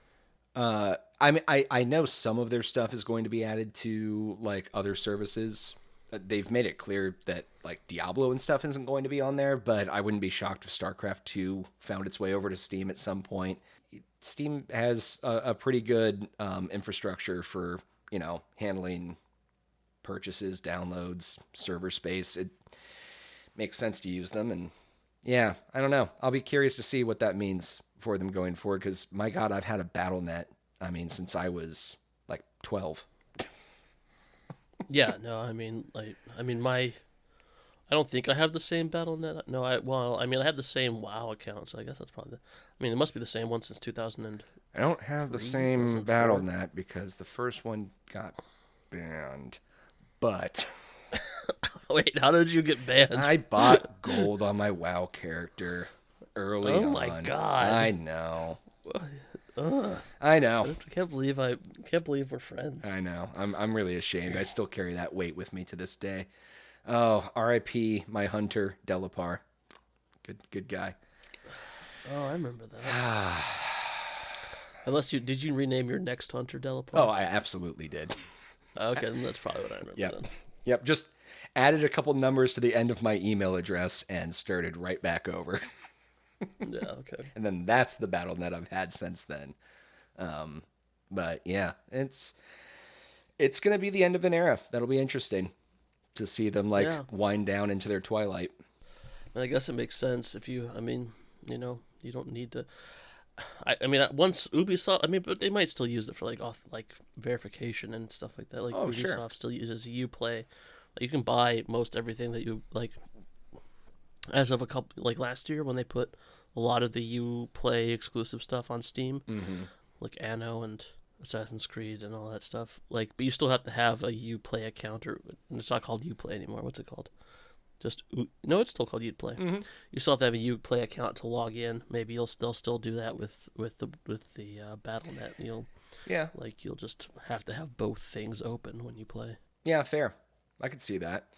I know some of their stuff is going to be added to like other services. They've made it clear that like Diablo and stuff isn't going to be on there, but I wouldn't be shocked if StarCraft 2 found its way over to Steam at some point. Steam has a pretty good infrastructure for, handling purchases, downloads, server space. It makes sense to use them, and yeah, I don't know. I'll be curious to see what that means for them going forward, because my God, I've had a BattleNet, since I was like 12. Yeah, no, I don't think I have the same BattleNet. No, I have the same WoW account, so I guess that's probably it must be the same one since 2000. I don't have the same BattleNet because the first one got banned. But wait, how did you get banned? I bought gold on my WoW character early on. Oh my God. I know. I know. I can't believe we're friends. I know. I'm really ashamed. I still carry that weight with me to this day. Oh, R.I.P. my hunter Delapar. Good guy. Oh, I remember that. Did you rename your next hunter Delapar? Oh, I absolutely did. Okay, then that's probably what I remember. Yep. Then. Yep. Just added a couple numbers to the end of my email address and started right back over. Yeah. Okay. And then that's the BattleNet I've had since then. But yeah, it's gonna be the end of an era. That'll be interesting to see them wind down into their twilight. And I guess it makes sense if you. I mean, you don't need to. I mean, once Ubisoft, but they might still use it for like verification and stuff like that. Like Ubisoft still uses Uplay. You can buy most everything that you like. As of last year when they put a lot of the Uplay exclusive stuff on Steam, like Anno and Assassin's Creed and all that stuff. But you still have to have a Uplay account, or it's not called Uplay anymore. What's it called? It's still called Uplay. Mm-hmm. You still have to have a Uplay account to log in. Maybe they'll still do that with the BattleNet. You'll just have to have both things open when you play. Yeah, fair. I could see that.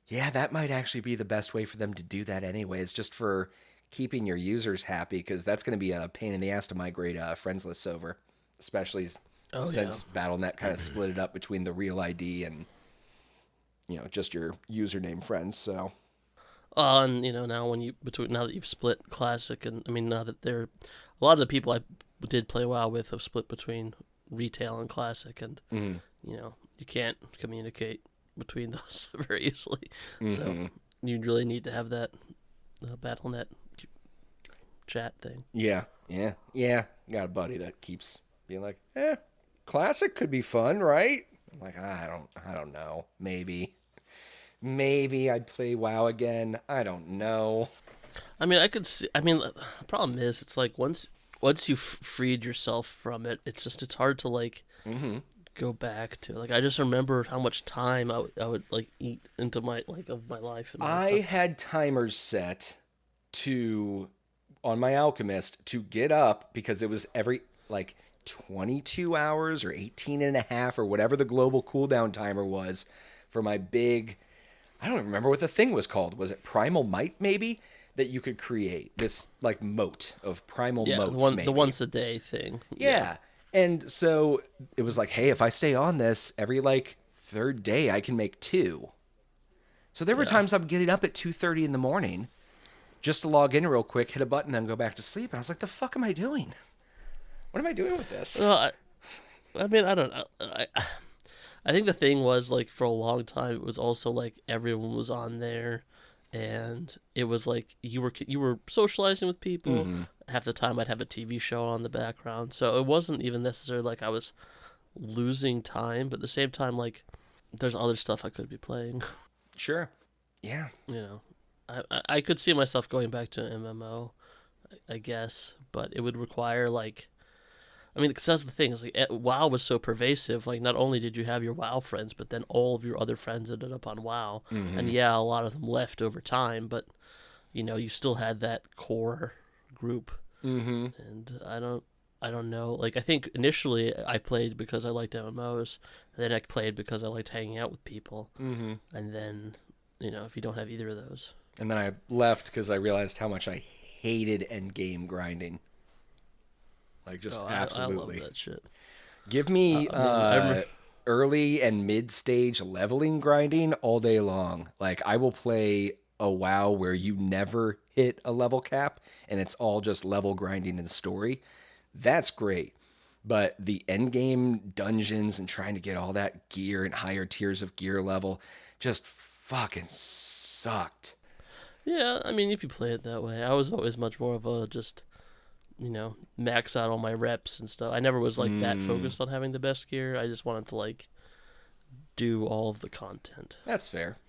Yeah, that might actually be the best way for them to do that anyways, just for keeping your users happy, because that's going to be a pain in the ass to migrate friends lists over, especially since BattleNet kind of split it up between the real ID and just your username friends. So, and now now that you've split Classic, and now that a lot of the people I did play WoW with have split between retail and Classic, and you can't communicate between those very easily. So you really need to have that BattleNet chat thing. Yeah. Got a buddy that keeps being like, Classic could be fun, right? I'm like, I don't know. Maybe I'd play WoW again. I don't know. I could see. The problem is, it's like once you've freed yourself from it, it's hard to go back to. I just remember how much time I would eat into my life. And I had timers set on my Alchemist to get up, because it was every 22 hours or 18 and a half or whatever the global cooldown timer was for my big, I don't remember what the thing was called. Was it Primal Might, maybe? That you could create this moat of primal moats, maybe. The once a day thing. Yeah. And so it was hey, if I stay on this every third day, I can make 2. So there were times I'm getting up at 2:30 in the morning just to log in real quick, hit a button, then go back to sleep. And I was like, the fuck am I doing? What am I doing with this? Well, I don't know. I think the thing was, for a long time, it was also everyone was on there, and it was you were socializing with people. Mm-hmm. Half the time I'd have a TV show on the background, so it wasn't even necessarily I was losing time, but at the same time, there's other stuff I could be playing. Sure. Yeah. I could see myself going back to MMO, I guess, but it would require because that's the thing, is WoW was so pervasive. Not only did you have your WoW friends, but then all of your other friends ended up on WoW. Mm-hmm. And yeah, a lot of them left over time, but you still had that core group. Mm-hmm. And I don't know. I think initially I played because I liked MMOs, and then I played because I liked hanging out with people. Mm-hmm. And then, if you don't have either of those. And then I left because I realized how much I hated endgame grinding. Absolutely. I love that shit. Give me early and mid-stage leveling grinding all day long. I will play a WoW where you never hit a level cap, and it's all just level grinding and story. That's great. But the endgame dungeons and trying to get all that gear and higher tiers of gear level just fucking sucked. Yeah, if you play it that way. I was always much more of a just... max out all my reps and stuff. I never was that focused on having the best gear. I just wanted to do all of the content. That's fair.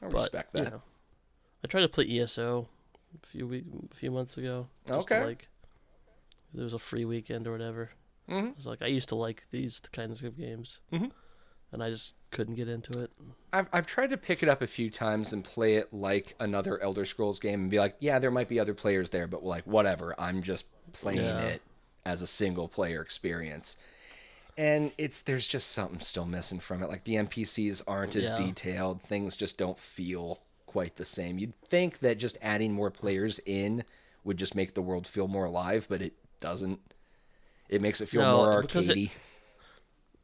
I respect that. I tried to play ESO a few months ago. Okay. There was a free weekend or whatever. Mm-hmm. I was I used to like these kinds of games. Mm-hmm. And I just couldn't get into it. I've tried to pick it up a few times and play it like another Elder Scrolls game and be yeah, there might be other players there, but whatever. I'm just playing it as a single player experience. And there's just something still missing from it. The NPCs aren't as detailed. Things just don't feel quite the same. You'd think that just adding more players in would just make the world feel more alive, but it doesn't. It makes it feel more arcadey.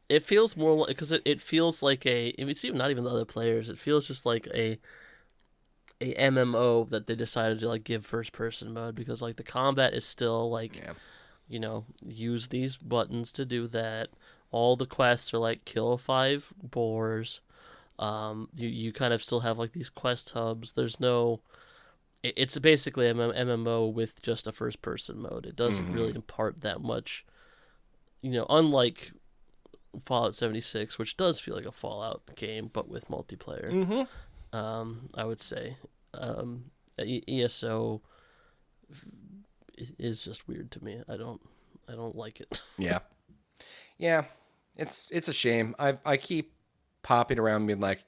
It feels more like, because it feels like it's even not even the other players. It feels just like a MMO that they decided to like give first person mode, because like the combat is still like, use these buttons to do that. All the quests are like kill 5 boars. You kind of still have like these quest hubs. There's no. It's basically an MMO with just a first person mode. It doesn't really impart that much. Unlike Fallout 76, which does feel like a Fallout game, but with multiplayer. I would say ESO is just weird to me. I don't like it. Yeah. It's a shame. I keep popping around being like,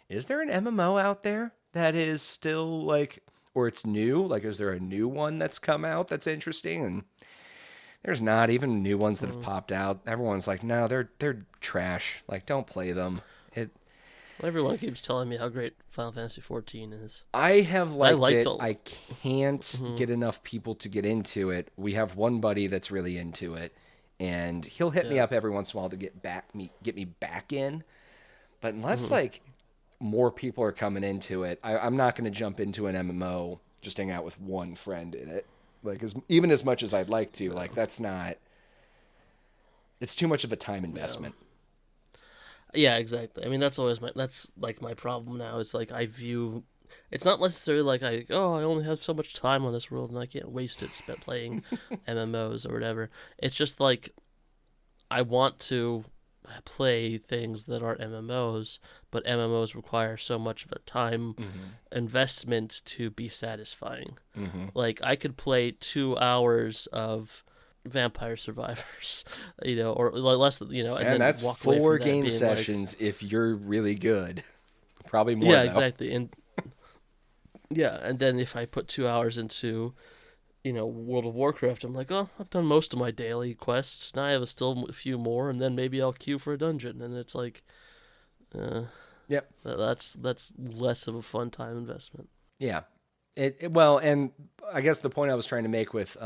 is there an MMO out there that is still like, or it's new? Like, is there a new one that's come out that's interesting? And there's not even new ones that have popped out. Everyone's like, no, they're trash. Like, don't play them. Everyone keeps telling me how great Final Fantasy 14 is. I have liked it. I can't get enough people to get into it. We have one buddy that's really into it, and he'll hit me up every once in a while to get me back in. But unless like more people are coming into it, I'm not going to jump into an MMO just hang out with one friend in it. Like, even as much as I'd like to, like, that's not. It's too much of a time investment. Yeah, exactly. I mean, that's my problem now. It's like I view. It's not necessarily like I only have so much time on this world and I can't waste it spent playing MMOs or whatever. It's just like I want to play things that are MMOs, but MMOs require so much of a time investment to be satisfying. Like, I could play 2 hours of Vampire Survivors, or less than, and then that's walk 4 away from game sessions like, if you're really good. Probably more. Yeah, though. Exactly. And then if I put 2 hours into World of Warcraft, I'm like, oh, I've done most of my daily quests. Now I have still a few more, and then maybe I'll queue for a dungeon. And it's like, that's less of a fun time investment. Yeah, well, and I guess the point I was trying to make with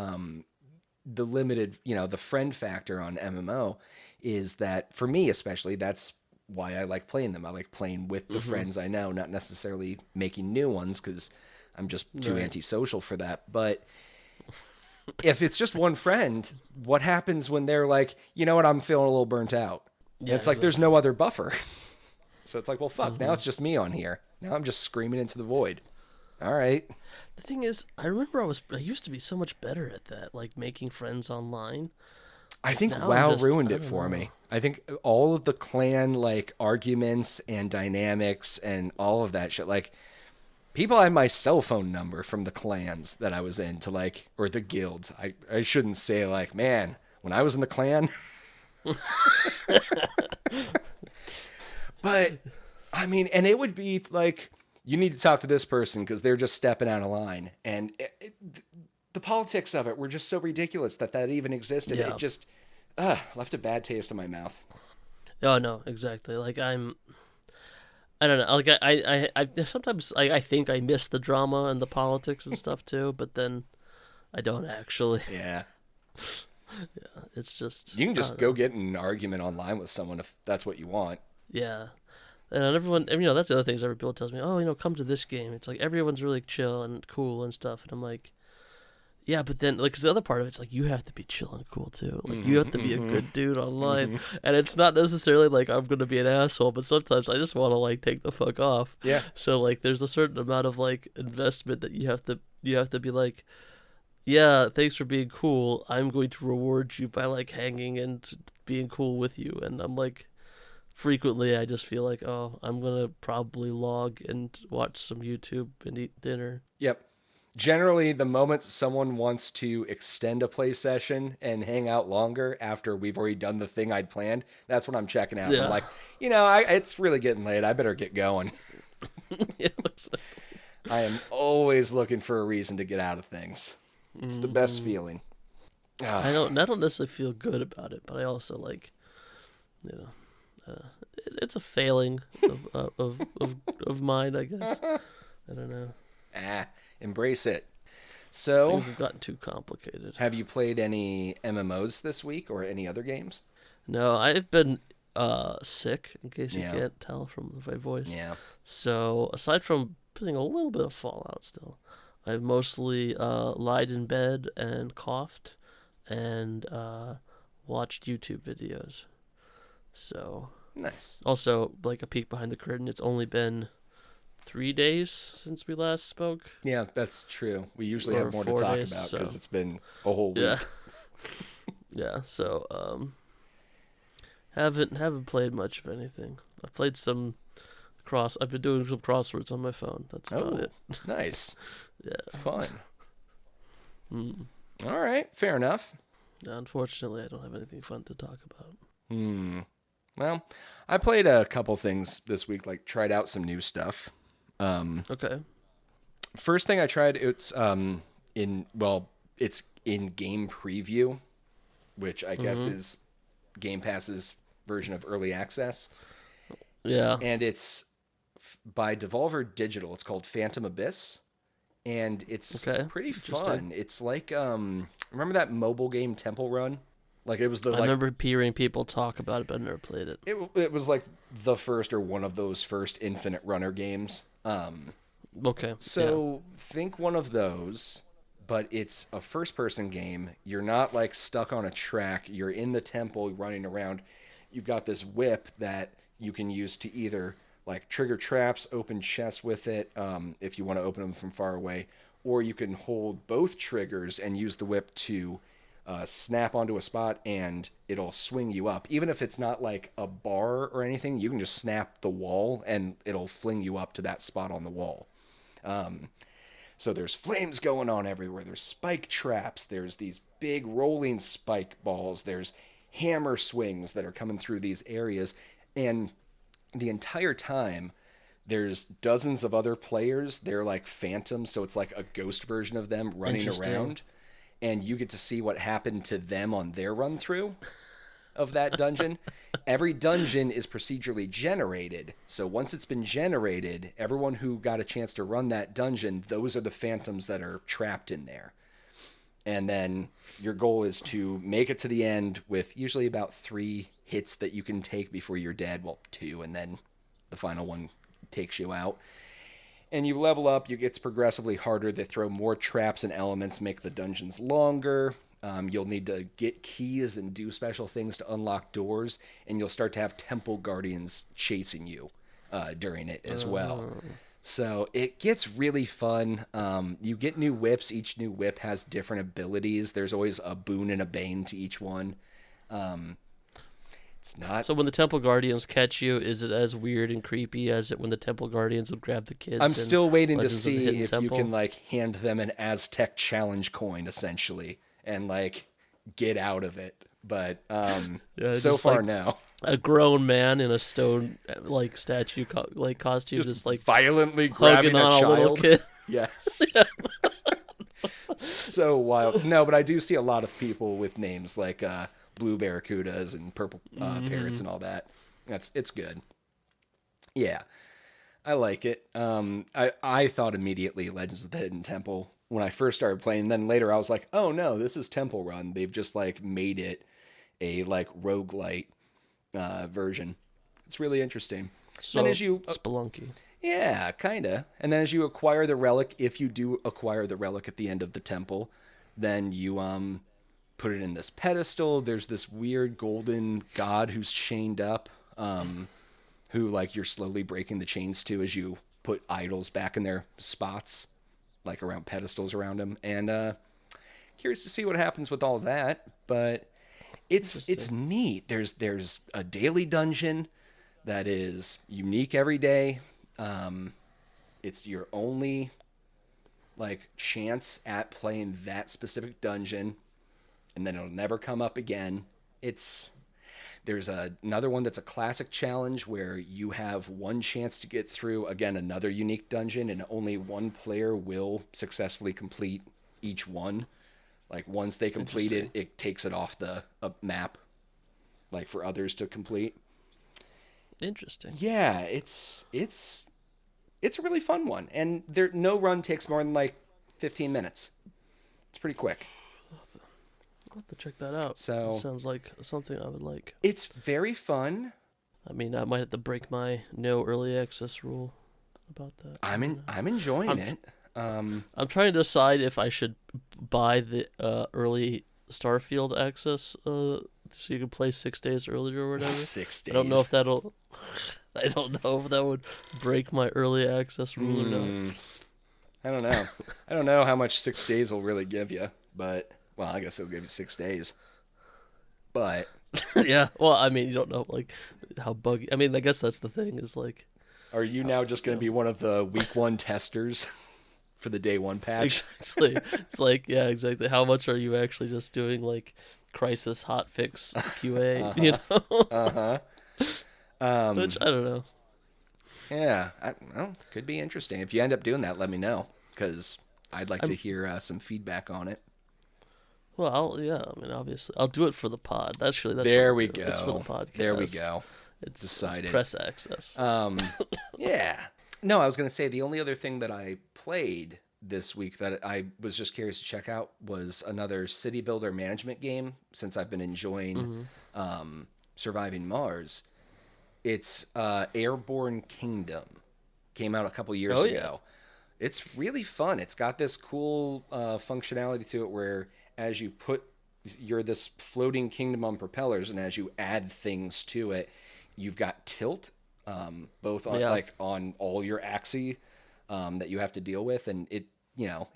the limited, the friend factor on MMO is that for me especially, that's why I like playing them. I like playing with the friends I know, not necessarily making new ones because I'm just too antisocial for that. But if it's just one friend, what happens when they're like, you know what, I'm feeling a little burnt out? Yeah, it's like there's no other buffer. So it's like, well, fuck, now it's just me on here. Now I'm just screaming into the void. All right. The thing is, I remember I used to be so much better at that, like making friends online. I think WoW ruined it for me. I think all of the clan like arguments and dynamics and all of that shit, like people had my cell phone number from the clans that I was in to like, or the guilds. I shouldn't say like, man, when I was in the clan. But I mean, and it would be like, you need to talk to this person because they're just stepping out of line. And the politics of it were just so ridiculous that even existed. Yeah. It just left a bad taste in my mouth. Oh, no, exactly. Like, I don't know. Like, I sometimes I think I miss the drama and the politics and stuff too, but then I don't actually. Yeah. Yeah, it's just... You can just go get in an argument online with someone if that's what you want. Yeah. And everyone, that's the other things every people tells me, oh, come to this game. It's like everyone's really chill and cool and stuff. And I'm like, yeah, but then, like, 'cause the other part of it's like, you have to be chill and cool too. Like, you have to be a good dude online. And it's not necessarily like I'm going to be an asshole, but sometimes I just want to, like, take the fuck off. Yeah. So, like, there's a certain amount of, like, investment that you have to be like, yeah, thanks for being cool. I'm going to reward you by, like, hanging and being cool with you. And I'm like... Frequently, I just feel like, oh, I'm going to probably log and watch some YouTube and eat dinner. Yep. Generally, the moment someone wants to extend a play session and hang out longer after we've already done the thing I'd planned, that's when I'm checking out. Yeah. I'm like, it's really getting late. I better get going. Yeah, exactly. I am always looking for a reason to get out of things. It's the best feeling. I don't necessarily feel good about it, but I also like, it's a failing of mine, I guess. I don't know. Embrace it. So things have gotten too complicated. Have you played any MMOs this week or any other games? No, I've been sick, in case you can't tell from my voice. Yeah. So aside from putting a little bit of Fallout still, I've mostly lied in bed and coughed and watched YouTube videos. So nice. Also, like a peek behind the curtain, it's only been 3 days since we last spoke. Yeah, that's true. We usually have more to talk about because it's been a whole week. Yeah. Yeah. So haven't played much of anything. I've played some I've been doing some crosswords on my phone. That's about it. Nice. Yeah. Fun. All right. Fair enough. Yeah, unfortunately, I don't have anything fun to talk about. Well, I played a couple things this week, like tried out some new stuff. Okay. First thing I tried, it's in game preview, which I guess is Game Pass's version of early access. Yeah. And it's by Devolver Digital. It's called Phantom Abyss, and it's pretty fun. It's like remember that mobile game Temple Run? Like it was I remember hearing people talk about it, but I never played it. It was like the first or one of those first Infinite Runner games. Okay. So think one of those, but it's a first-person game. You're not like stuck on a track. You're in the temple running around. You've got this whip that you can use to either like trigger traps, open chests with it, if you want to open them from far away, or you can hold both triggers and use the whip to snap onto a spot and it'll swing you up. Even if it's not like a bar or anything, you can just snap the wall and it'll fling you up to that spot on the wall. So there's flames going on everywhere. There's spike traps. There's these big rolling spike balls. There's hammer swings that are coming through these areas. And the entire time, there's dozens of other players. They're like phantoms, so it's like a ghost version of them running around. And you get to see what happened to them on their run through of that dungeon. Every dungeon is procedurally generated. So once it's been generated, everyone who got a chance to run that dungeon, those are the phantoms that are trapped in there. And then your goal is to make it to the end with usually about 3 hits that you can take before you're dead. Well, 2, and then the final one takes you out. And you level up, you get progressively harder. They throw more traps and elements, make the dungeons longer. You'll need to get keys and do special things to unlock doors, and you'll start to have temple guardians chasing you during it as well. So it gets really fun. You get new whips. Each new whip has different abilities. There's always a boon and a bane to each one. It's not. So when the Temple Guardians catch you, is it as weird and creepy as it when the Temple Guardians would grab the kids? I'm still waiting to see if Temple? you can like hand them an Aztec challenge coin essentially and like get out of it. But so far like no. A grown man in a stone like statue costume just like violently grabbing on a child. Little kid. Yes. So wild. No, but I do see a lot of people with names like blue barracudas and purple parrots and all that. It's good. Yeah, I like it. I thought immediately Legends of the Hidden Temple when I first started playing. Then later I was like, oh no, this is Temple Run. They've just like made it a like roguelite version. It's really interesting. So and as you Spelunky. Yeah, kinda. And then as you acquire the relic, if you do acquire the relic at the end of the temple, then you put it in this pedestal. There's this weird golden god who's chained up, who like you're slowly breaking the chains to as you put idols back in their spots, like around pedestals around him. And curious to see what happens with all that, but it's neat. There's a daily dungeon that is unique every day. It's your only like chance at playing that specific dungeon, and then it'll never come up again. There's another one that's a classic challenge where you have one chance to get through, again, another unique dungeon, and only one player will successfully complete each one. Like once they complete it, it takes it off the map, like for others to complete. Interesting. Yeah, it's a really fun one, and no run takes more than like 15 minutes. It's pretty quick. I'll have to check that out. So it sounds like something I would like. It's very fun. I mean, I might have to break my no early access rule about that. I'm enjoying it. I'm trying to decide if I should buy the early Starfield access so you can play 6 days earlier or whatever. 6 days. I don't know if that'll. I don't know if that would break my early access rule or not. I don't know. I don't know how much 6 days will really give you, but well, I guess it'll give you 6 days. But yeah, well, I mean, you don't know like how buggy. I mean, I guess that's the thing is like. Are you now just going to be one of the week 1 testers for the day 1 patch? Exactly. It's like, yeah, exactly. How much are you actually just doing like crisis hotfix QA? You know. Which I don't know. Yeah, well, could be interesting. If you end up doing that, let me know because I'd like to hear some feedback on it. Well, I mean, obviously, I'll do it for the pod. That's there we go. It's for the podcast. There we go. It's decided. It's press access. Yeah. No, I was going to say the only other thing that I played this week that I was just curious to check out was another city builder management game. Since I've been enjoying Surviving Mars, it's Airborne Kingdom. Came out a couple years ago. It's really fun. It's got this cool functionality to it where as you you're this floating kingdom on propellers, and as you add things to it, you've got tilt, both on like on all your axes that you have to deal with, and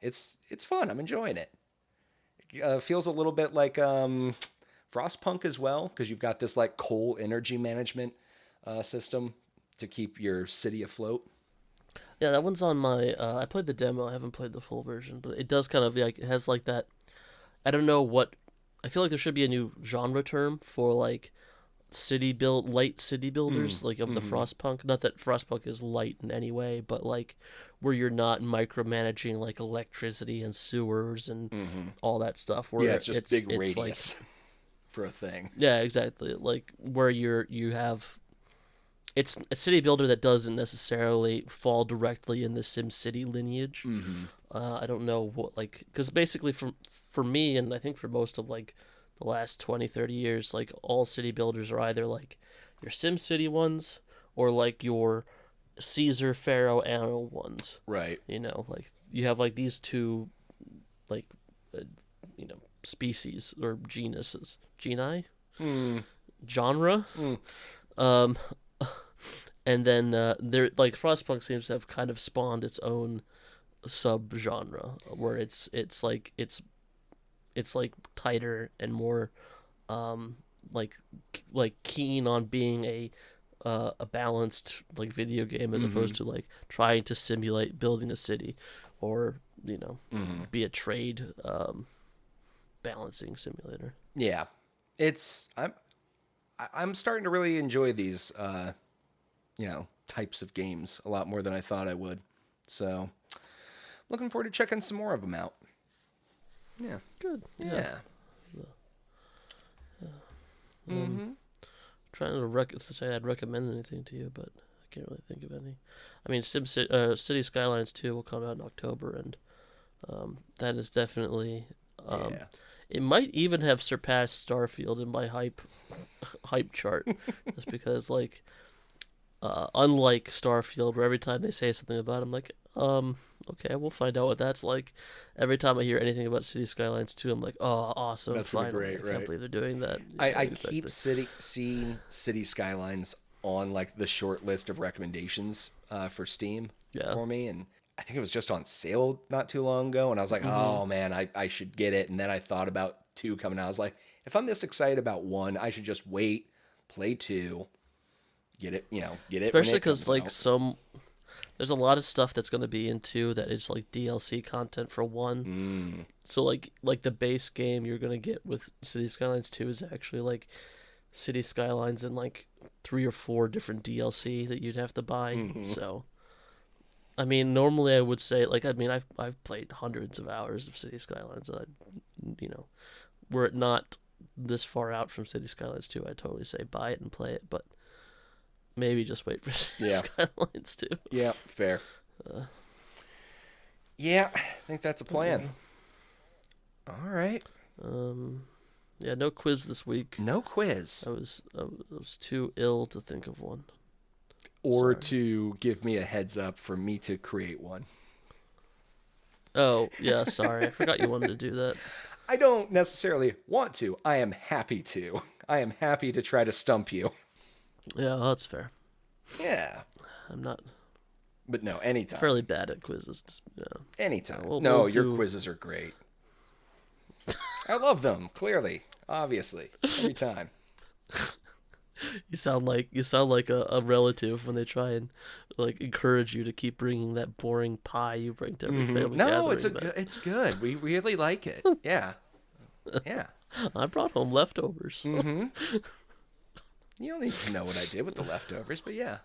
it's fun. I'm enjoying it. It feels a little bit like Frostpunk as well, because you've got this like coal energy management system to keep your city afloat. Yeah, that one's on my. I played the demo. I haven't played the full version, but it does kind of like it has like that. I don't know what. I feel like there should be a new genre term for like light city builders, like of the Frostpunk. Not that Frostpunk is light in any way, but like where you're not micromanaging like electricity and sewers and all that stuff. Where it's just big radius like, for a thing. Yeah, exactly. Like where you have. It's a city builder that doesn't necessarily fall directly in the SimCity lineage. I don't know what, like, because basically for me, and I think for most of, like, the last 20, 30 years, like, all city builders are either, like, your SimCity ones or, like, your Caesar, Pharaoh, Anno ones. Right. You know, like, you have, like, these two, like, species or genuses. Geni? Genre? And then there, like Frostpunk seems to have kind of spawned its own subgenre where it's like tighter and more like keen on being a balanced like video game as opposed to like trying to simulate building a city or be a trade balancing simulator. Yeah, I'm starting to really enjoy these types of games a lot more than I thought I would. So, looking forward to checking some more of them out. Yeah. Good. Yeah. Trying to since I had recommended anything to you, but I can't really think of any. I mean, City Skylines 2 will come out in October, and that is definitely. It might even have surpassed Starfield in my hype chart, just because like. Unlike Starfield, where every time they say something about it, I'm like, okay, we'll find out what that's like. Every time I hear anything about City Skylines 2, I'm like, oh, awesome. That's finally. Great, right? I can't believe they're doing that. I keep seeing City Skylines on like the short list of recommendations for Steam for me, and I think it was just on sale not too long ago, and I was like, oh man, I should get it. And then I thought about 2 coming out. I was like, if I'm this excited about 1, I should just wait, play 2. Get it, get it. Especially because like there's a lot of stuff that's going to be in 2 that is like DLC content for 1. So like the base game you're going to get with City Skylines 2 is actually like City Skylines and like 3 or 4 different DLC that you'd have to buy. So, I mean, normally I would say like I've played hundreds of hours of City Skylines, and were it not this far out from City Skylines 2, I'd totally say buy it and play it, but. Maybe just wait for Skylines 2. Yeah, fair. I think that's a plan. All right. Yeah, no quiz this week. No quiz. I was too ill to think of one. Or to give me a heads up for me to create one. Oh, yeah, sorry. I forgot you wanted to do that. I don't necessarily want to. I am happy to. I am happy to try to stump you. Yeah, well, that's fair. Yeah. I'm not... But no, anytime. Fairly bad at quizzes. Yeah. Anytime. We'll your quizzes are great. I love them, clearly. Obviously. Every time. You sound like a relative when they try and like encourage you to keep bringing that boring pie you bring to every family gathering. No, it's good. We really like it. Yeah. Yeah. I brought home leftovers. Mm-hmm. You don't need to know what I did with the leftovers, but yeah.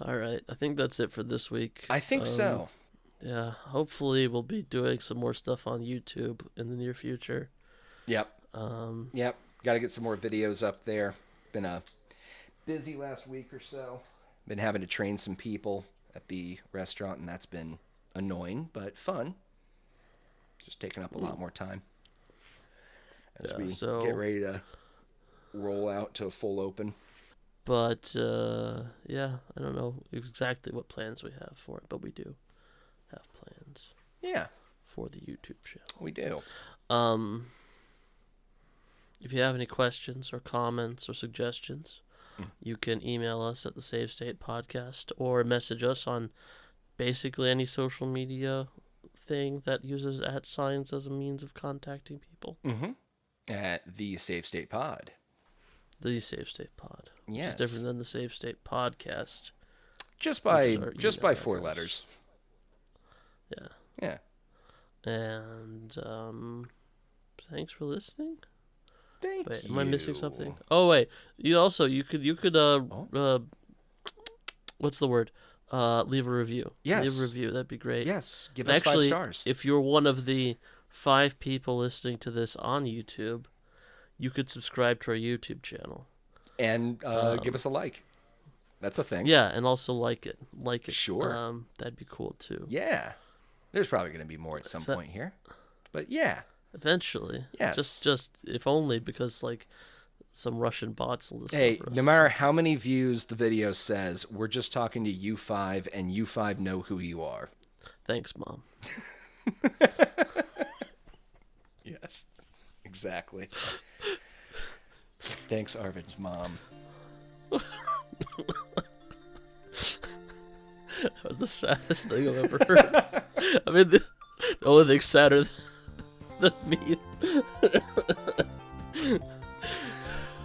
All right. I think that's it for this week. I think so. Yeah. Hopefully we'll be doing some more stuff on YouTube in the near future. Yep. Yep. Got to get some more videos up there. Been a busy last week or so. Been having to train some people at the restaurant, and that's been annoying, but fun. Just taking up a lot more time as we get ready to roll out to a full open. But, yeah, I don't know exactly what plans we have for it, but we do have plans. Yeah. For the YouTube channel. We do. If you have any questions or comments or suggestions, you can email us at thesavestatepodcast or message us on basically any social media thing that uses @ as a means of contacting people. Mm-hmm. At the Save State Pod. The Save State Pod. Yes. Which is different than the Save State Podcast. Just by 4 letters. Yeah. Yeah. And thanks for listening. Thank wait, you. am I missing something? Oh wait, you could what's the word? Leave a review. Yes. Leave a review. That'd be great. Yes. Give us 5 stars. If you're one of the 5 people listening to this on YouTube, you could subscribe to our YouTube channel. And give us a like. That's a thing. Yeah, and also like it. Sure. That'd be cool too. Yeah. There's probably going to be more at some point here. But yeah. Eventually. Yes. Just if only because like some Russian bots will listen. Hey, no matter how many views the video says, we're just talking to you 5 and you 5 know who you are. Thanks, Mom. Yes. Exactly. Thanks, Arvid's mom. That was the saddest thing I've ever heard. I mean, the only thing sadder than me.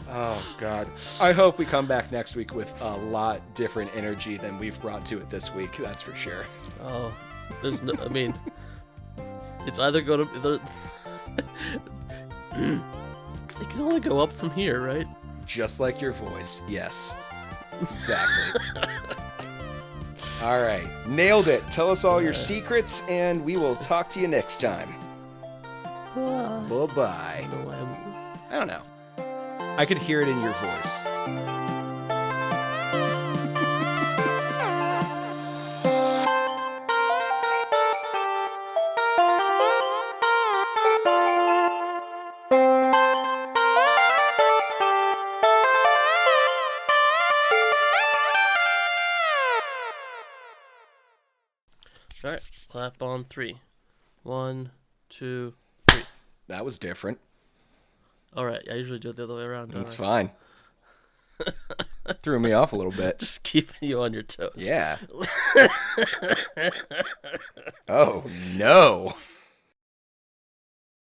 Oh, God. I hope we come back next week with a lot different energy than we've brought to it this week. That's for sure. Oh, there's no... I mean, it's either going to... It can only go up from here, right? Just like your voice. Yes. Exactly. All right. Nailed it. Tell us all your secrets, and we will talk to you next time. Bye. Bye-bye. I don't know. I could hear it in your voice. All right, clap on 3. 1, 2, 3. That was different. All right, I usually do it the other way around. That's fine. Threw me off a little bit. Just keeping you on your toes. Yeah. Oh, no.